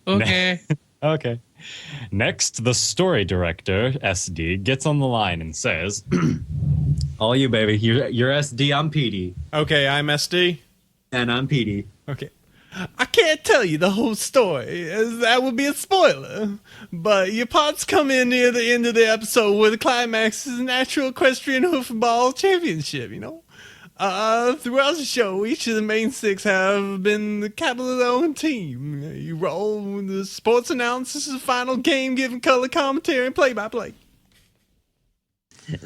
Okay. Okay. Next, the story director, SD, gets on the line and says, All you, baby. You're SD, I'm PD. Okay, I'm SD. And I'm PD. Okay. I can't tell you the whole story, as that would be a spoiler. But your parts come in near the end of the episode where the climax is a natural equestrian hoofball championship, you know? Throughout the show, each of the main six have been the captain of their own team. You roll with the sports analysis, the final game, giving color commentary and play-by-play.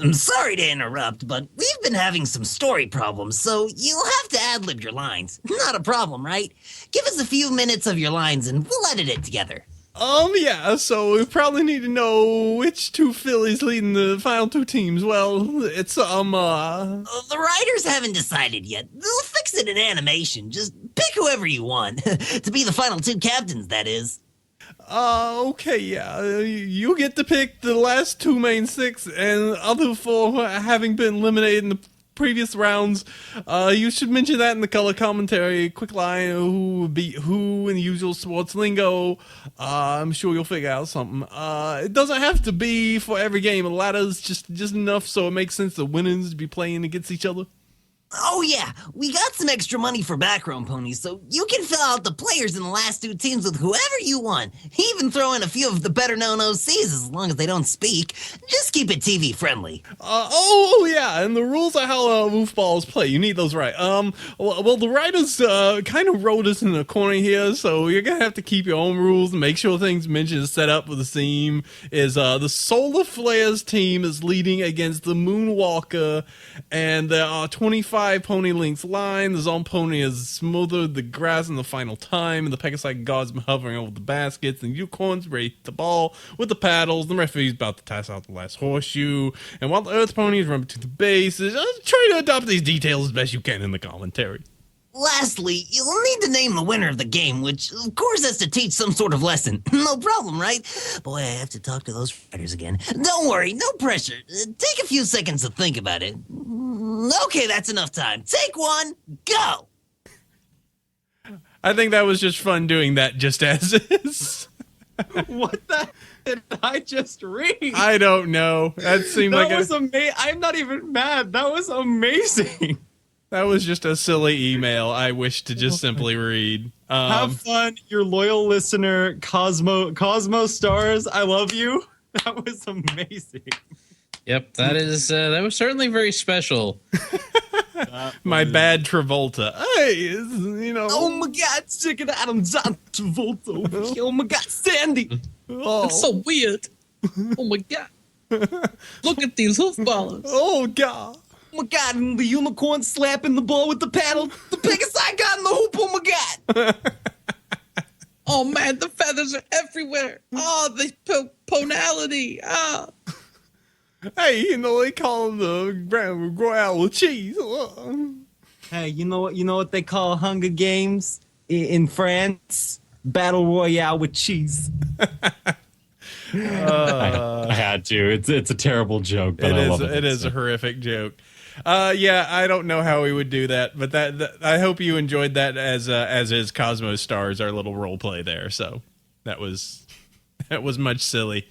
I'm sorry to interrupt, but we've been having some story problems, so you'll have to ad-lib your lines. Not a problem, right? Give us a few minutes of your lines and we'll edit it together. Yeah, so we probably need to know which two fillies leading the final two teams. Well, it's, The writers haven't decided yet. They'll fix it in animation. Just pick whoever you want. To be the final two captains, that is. Okay, yeah, you get to pick the last two main six, and other four having been eliminated in the previous rounds. You should mention that in the color commentary. Quick line, who would beat who in the usual sports lingo. I'm sure you'll figure out something. It doesn't have to be for every game. A ladder's just enough so it makes sense the winners to be playing against each other. Oh yeah, we got some extra money for background ponies, so you can fill out the players in the last two teams with whoever you want. Even throw in a few of the better-known OCs as long as they don't speak. Just keep it TV friendly. Yeah, and the rules of how goofballs play. You need those right. Well, the writers kind of wrote us in a corner here, so you're gonna have to keep your own rules and make sure things mentioned set up with the theme. Is the Solar Flares team is leading against the Moonwalker, and there are 25 pony lengths line. The zone pony has smothered the grass in the final time, and the Pegasus God's been hovering over the baskets, and unicorns race the ball with the paddles. The referee's about to toss out the last horseshoe, and while the Earth ponies run to the bases, try to adopt these details as best you can in the commentary. Lastly, you'll need to name the winner of the game, which of course has to teach some sort of lesson. No problem, right? Boy, I have to talk to those writers again. Don't worry, no pressure. Take a few seconds to think about it. Okay, that's enough time. Take one, go! I think that was just fun doing that just as is. What the did I just read? I don't know. That seemed That like was amazing. I'm not even mad. That was amazing. that was just a silly email I wish to just simply read. Have fun, your loyal listener, Cosmo Stars. I love you. That was amazing. Yep, that was certainly very special. My bad Travolta. Hey, you know. Oh my God, check it out. I'm John Travolta. Oh my God, Sandy. Oh, It's so weird. Oh my god. Look at these hoofballers. oh God. Oh my God, and the unicorn slapping the ball with the paddle. The biggest I got in the hoop. Oh my God. Oh man, the feathers are everywhere. Oh, the ponality. Ah. Hey, you know they call him the Grand Royale with cheese. Hey, you know what they call Hunger Games in France? Battle Royale with cheese. I had to. It's a terrible joke, but I love it. It is a horrific joke. Yeah, I don't know how we would do that, but that I hope you enjoyed that as is Cosmo Stars, our little role play there. So that was much silly.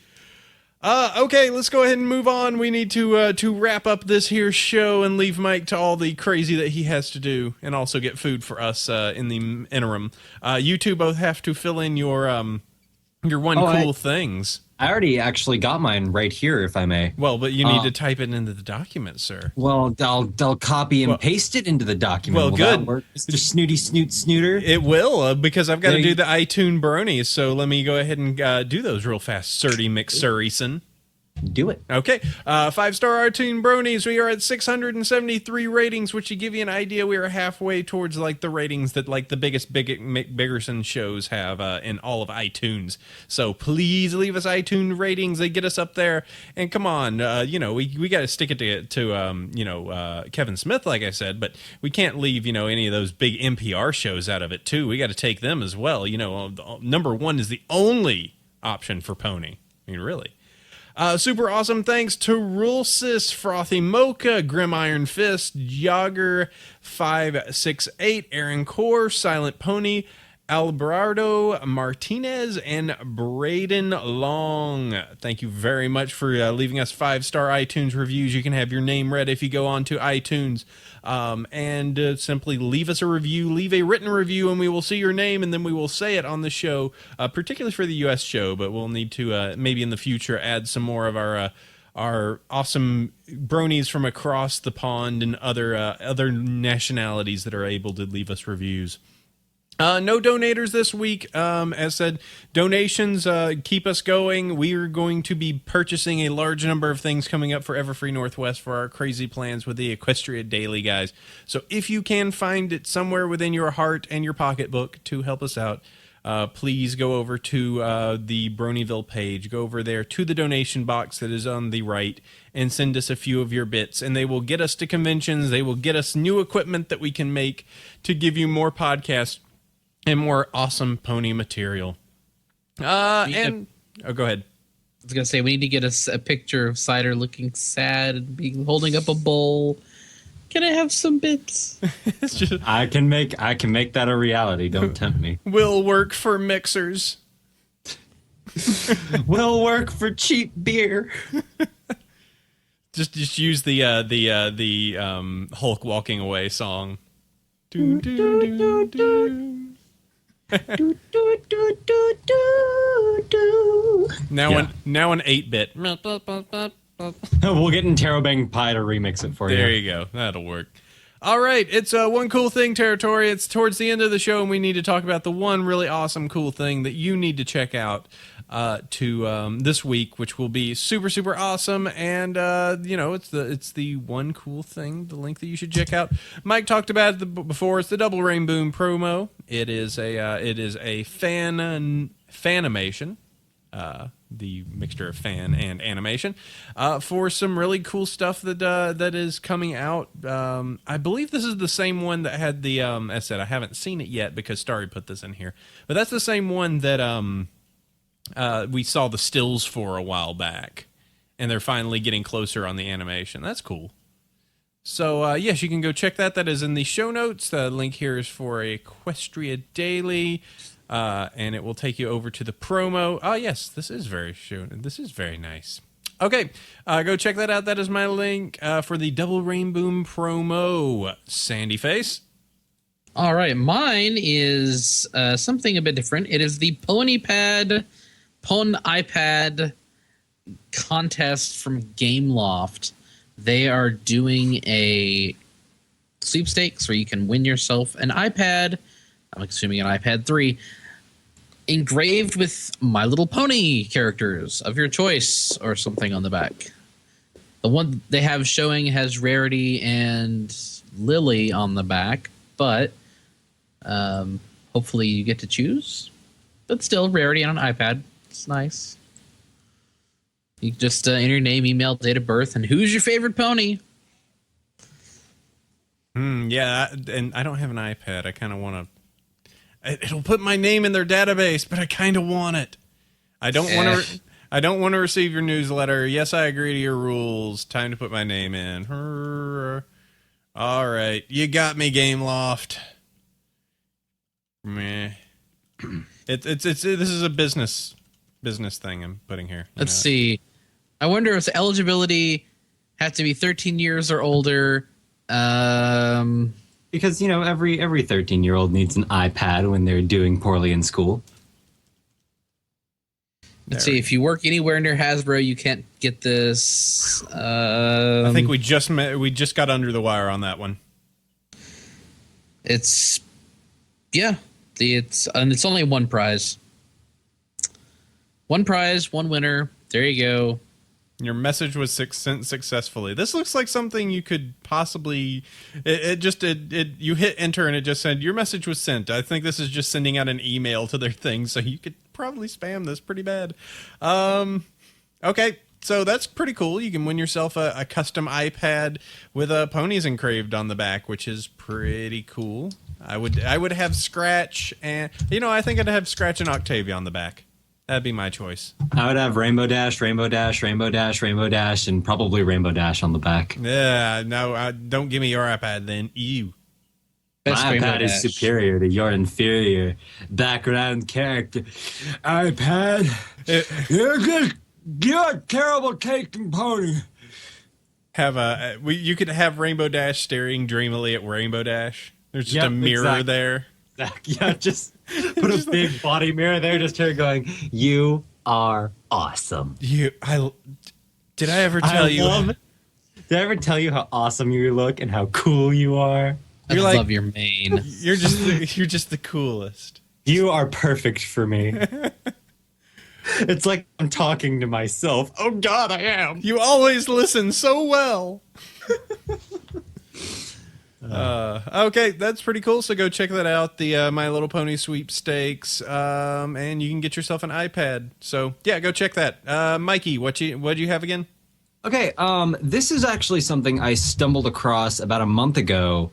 Okay, let's go ahead and move on. We need to wrap up this here show and leave Mike to all the crazy that he has to do, and also get food for us in the interim. You two both have to fill in your cool things. I already actually got mine right here, if I may. Well, but you need to type it into the document, sir. Well, I'll copy and paste it into the document. Well, Will good. that work, Mr. Snooty Snooter? It will, because I've got to There do you- the iTunes Brony, so let me go ahead and do those real fast, Surdy McSurryson. Do it. Okay, 5-star iTunes Bronies. We are at 673 ratings, which should give you an idea. We are halfway towards like the ratings that like the biggest Biggerson shows have in all of iTunes. So please leave us iTunes ratings. They get us up there. And come on, we got to stick it to Kevin Smith, like I said, but we can't leave any of those big NPR shows out of it too. We got to take them as well. Number one is the only option for Pony. I mean, really. Super awesome thanks to Rulsis, Frothy Mocha, Grim Iron Fist, Jogger568, Aaron Core, Silent Pony, Alberto Martinez, and Braden Long. Thank you very much for leaving us 5-star iTunes reviews. You can have your name read if you go on to iTunes and simply leave us a review, leave a written review, and we will see your name, and then we will say it on the show, particularly for the U.S. show, but we'll need to maybe in the future add some more of our awesome bronies from across the pond and other nationalities that are able to leave us reviews. No donators this week. As said, donations keep us going. We are going to be purchasing a large number of things coming up for Everfree Northwest for our crazy plans with the Equestria Daily, guys. So if you can find it somewhere within your heart and your pocketbook to help us out, please go over to the Bronyville page. Go over there to the donation box that is on the right and send us a few of your bits. And they will get us to conventions. They will get us new equipment that we can make to give you more podcasts and more awesome pony material. Go ahead. I was gonna say we need to get us a picture of Cider looking sad and holding up a bowl. Can I have some bits? It's just, I can make that a reality. Don't tempt me. will work for mixers. Will work for cheap beer. Just use the Hulk walking away song. Do, do, do, do. Now an 8-bit. We'll get Interrobang Pie to remix it for you. There you go. That'll work. All right, it's one cool thing territory. It's towards the end of the show, and we need to talk about the one really awesome cool thing that you need to check out this week, which will be super super awesome. And it's the one cool thing, the link that you should check out. Mike talked about it before. It's the Double Rainbow promo. It is a fanimation. The mixture of fan and animation for some really cool stuff that is coming out. I believe this is the same one that had the as I said, I haven't seen it yet because Starry put this in here, but that's the same one that we saw the stills for a while back, and they're finally getting closer on the animation. That's cool. So yes, you can go check that. That is in the show notes. The link here is for Equestria Daily. And it will take you over to the promo. Oh, yes, this is very nice. Okay, go check that out. That is my link for the Double Rainbow promo. Sandy Face. All right, mine is something a bit different. It is the Pon iPad contest from Gameloft. They are doing a sweepstakes where you can win yourself an iPad. I'm assuming an iPad 3. Engraved with My Little Pony characters of your choice or something on the back. The one they have showing has Rarity and Lily on the back, but hopefully you get to choose. But still, Rarity on an iPad. It's nice. You just enter your name, email, date of birth, and who's your favorite pony? Yeah, and I don't have an iPad. I kind of want to... It'll put my name in their database, but I kind of want it. I don't want to. I don't want to receive your newsletter. Yes, I agree to your rules. Time to put my name in. All right, you got me, Gameloft. Meh. This is a business thing I'm putting here. Let's see. I wonder if the eligibility has to be 13 years or older. Because, every 13-year-old needs an iPad when they're doing poorly in school. Let's see. If you work anywhere near Hasbro, you can't get this. I think we just got under the wire on that one. It's only one prize. One prize, one winner. There you go. Your message was sent successfully. This looks like something you could possibly... You hit enter and it just said, your message was sent. I think this is just sending out an email to their thing, so you could probably spam this pretty bad. Okay, so that's pretty cool. You can win yourself a custom iPad with ponies engraved on the back, which is pretty cool. I would have Scratch and... I think I'd have Scratch and Octavia on the back. That'd be my choice. I would have Rainbow Dash, Rainbow Dash, Rainbow Dash, Rainbow Dash, and probably Rainbow Dash on the back. Yeah, no, don't give me your iPad then. Ew. Best My Rainbow iPad is Dash. superior to your inferior background character. iPad, you're a terrible taking pony. You could have Rainbow Dash staring dreamily at Rainbow Dash. There's just a mirror exactly. there. Yeah, just put a big body mirror there, just here going, you are awesome. Did I ever tell you? Did I ever tell you how awesome you look and how cool you are? I You're like- love your mane. You're just the coolest. You are perfect for me. It's like I'm talking to myself. Oh God, I am. You always listen so well. Okay, that's pretty cool. So go check that out, the My Little Pony sweepstakes, and you can get yourself an iPad. So yeah, go check that. Mikey, what you have again? Okay, this is actually something I stumbled across about a month ago,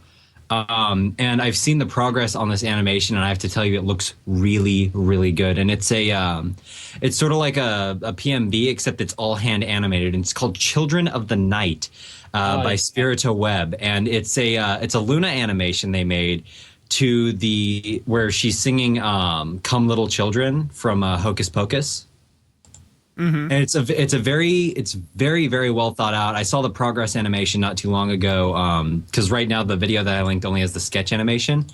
and I've seen the progress on this animation, and I have to tell you, it looks really, really good. And it's it's sort of like a PMV, except it's all hand animated, and it's called Children of the Night by Spirito Web, and it's a Luna animation they made to where she's singing "Come Little Children" from Hocus Pocus. Mm-hmm. And it's very, very well thought out. I saw the progress animation not too long ago, because right now the video that I linked only has the sketch animation,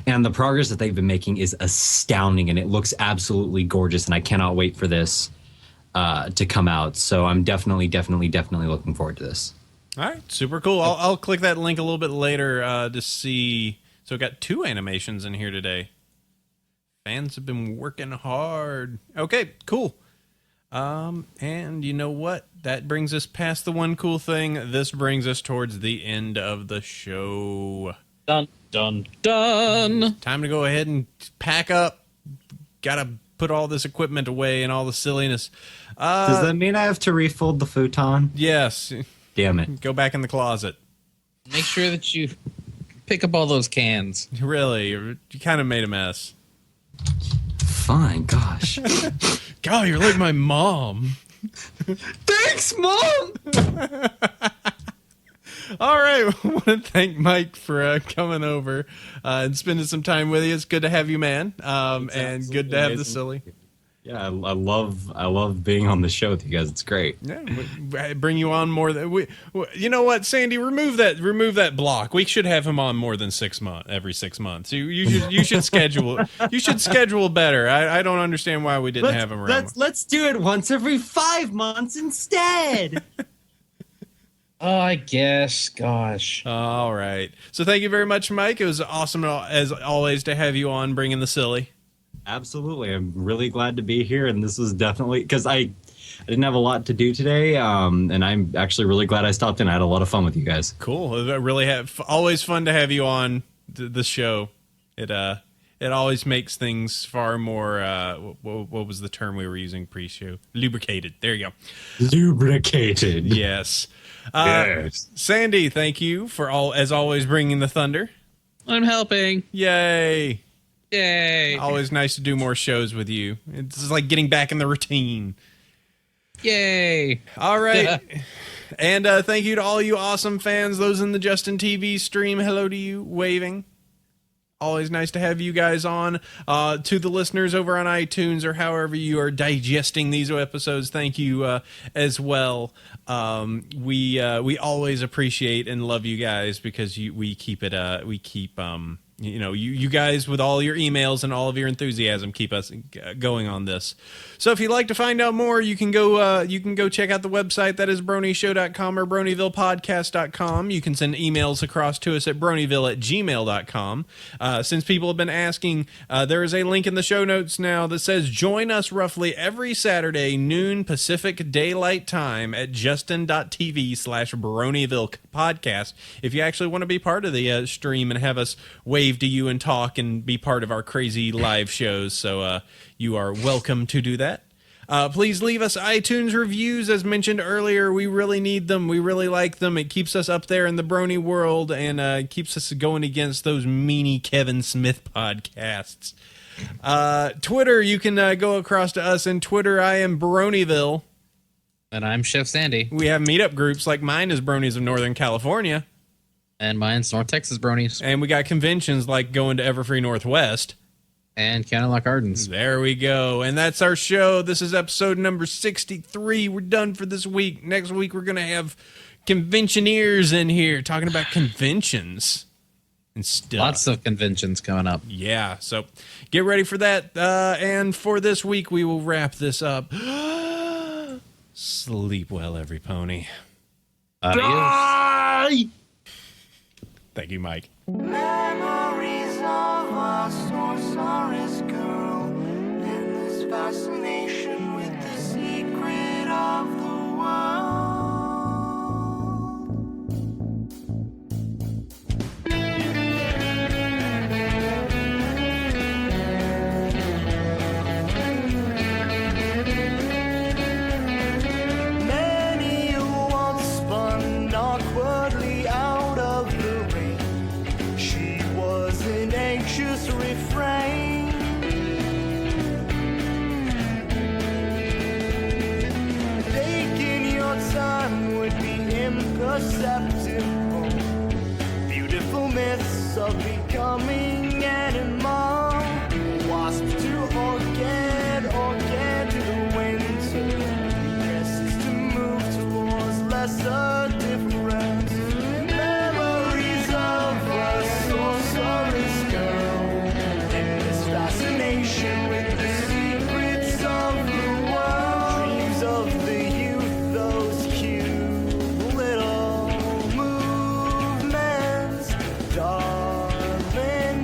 and the progress that they've been making is astounding, and it looks absolutely gorgeous, and I cannot wait for this to come out. So I'm definitely looking forward to this. All right, super cool. I'll click that link a little bit later to see. So we got 2 animations in here today. Fans have been working hard. Okay, cool. And you know what? That brings us past the one cool thing. This brings us towards the end of the show. Dun, dun, dun. Time to go ahead and pack up. Gotta put all this equipment away and all the silliness. Does that mean I have to refold the futon? Yes. Damn it. Go back in the closet. Make sure that you pick up all those cans. Really, you kind of made a mess. Fine, gosh. God, you're like my mom. Thanks, Mom! All right, I want to thank Mike for coming over and spending some time with you. It's good to have you, man, and good to have the silly. Yeah, I love being on the show with you guys. It's great. Yeah, we bring you on more than you know what, Sandy, remove that block. We should have him on more than every 6 months. You should schedule better. I don't understand why we didn't have him around. Let's do it once every 5 months instead. Oh, I guess. Gosh. All right. So thank you very much, Mike. It was awesome as always to have you on bringing the silly. Absolutely. I'm really glad to be here, and this was definitely because I didn't have a lot to do today, and I'm actually really glad I stopped in. I had a lot of fun with you guys. Cool. I really always fun to have you on the show. It always makes things far more what was the term we were using pre-show? Lubricated. There you go. Lubricated. Yes. Yes. Sandy, thank you for as always bringing the thunder. I'm helping. Yay. Yay. Always nice to do more shows with you. It's like getting back in the routine. Yay. All right. And thank you to all you awesome fans, those in the Justin TV stream. Hello to you, waving. Always nice to have you guys on. To the listeners over on iTunes or however you are digesting these episodes, thank you as well. We always appreciate and love you guys because we keep you guys with all your emails and all of your enthusiasm keep us going on this. So if you'd like to find out more, you can go check out the website. That is bronyshow.com or bronyvillepodcast.com. You can send emails across to us at bronyville@gmail.com. Since people have been asking, there is a link in the show notes now that says join us roughly every Saturday, noon Pacific Daylight Time at justin.tv/Bronyville podcast. If you actually want to be part of the stream and have us wave to you and talk and be part of our crazy live shows. So you are welcome to do that. Please leave us iTunes reviews. As mentioned earlier, we really need them. We really like them. It keeps us up there in the Brony world and keeps us going against those meanie Kevin Smith podcasts. Twitter, you can go across to us in Twitter. I am Bronyville. And I'm Chef Sandy. We have meetup groups like mine is Bronies of Northern California. And mine's North Texas Bronies. And we got conventions like going to Everfree Northwest. And Cadillac Gardens. There we go. And that's our show. This is episode number 63. We're done for this week. Next week, we're going to have conventioneers in here talking about conventions and stuff. Lots of conventions coming up. Yeah, so get ready for that. And for this week, we will wrap this up. Sleep well, every pony. Adios. Thank you, Mike. Memories of a sorceress girl and this fascination with the secret of the world. Many once spun awkwardly out of the ring. She was an anxious refrain. Taking your time would be imperceptible. Beautiful myths of becoming animal. Wasp to orchid, orchid to the winter. Guests to move towards lesser difference. Memories of a sorceress girl and this fascination with the secrets of the world. Dreams of the youth, those cute little movements. Darling,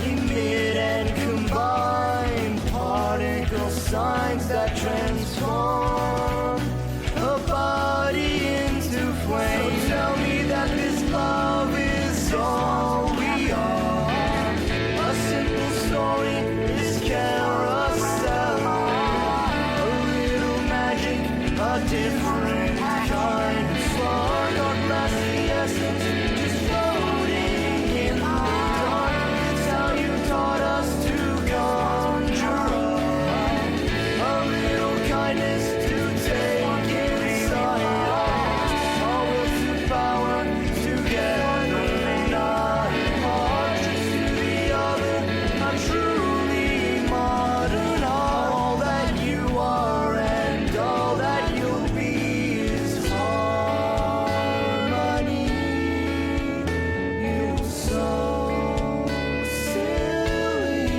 emit and combine particle signs that transform a body into flame. So tell me that this love is all we are. A simple story, this carousel. A little magic, a different kind of song. God bless the essence, just floating in the dark. It's how you taught us to conjure up. A little kindness to take inside. All will to power together, not apart. Just to the other, I'm truly modern. All that you are and all that you'll be is harmony. You're so silly.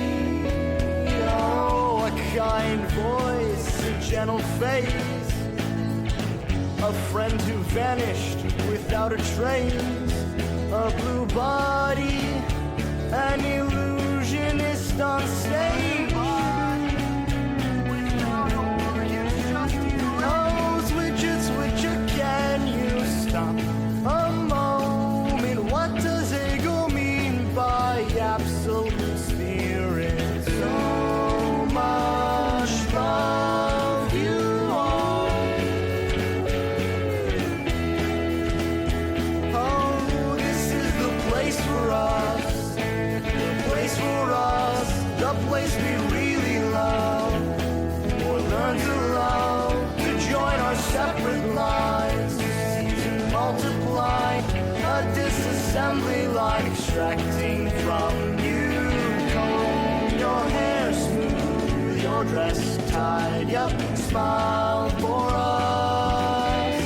Oh, a kind voice, a gentle face, a friend who vanished without a trace, a blue body, an illusionist on stage. Knows which is which, can you stop a moment? What does ego mean by absolute spirit? So much love you are. Oh, this is the place for us. The place for us. The place we really love. Or learn to love. To join our separate lives. To seize and multiply. A disassembly line extracting from you. Comb your hair smooth. Your dress tied. Yup, smile for us.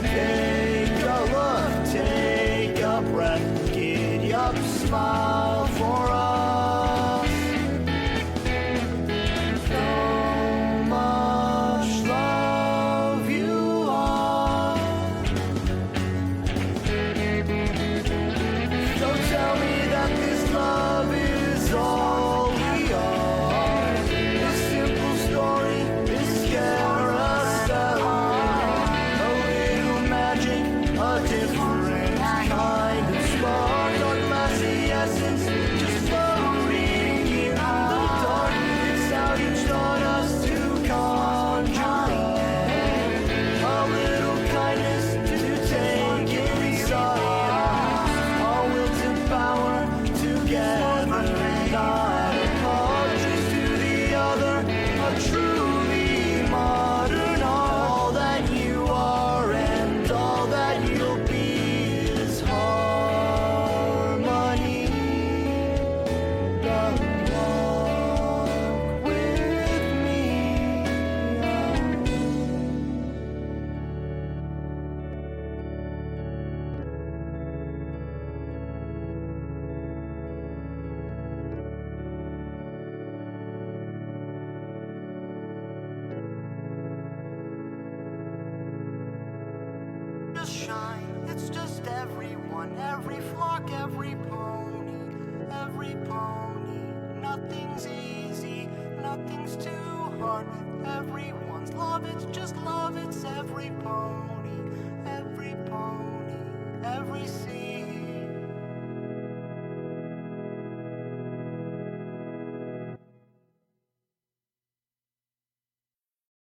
Take a look, take a breath, giddy up, smile for us. So much love you are. So tell me that this love is all we are. A simple story. everyone, every flock, every pony, every pony. Nothing's easy, nothing's too hard with everyone's love. It's just love, it's every pony.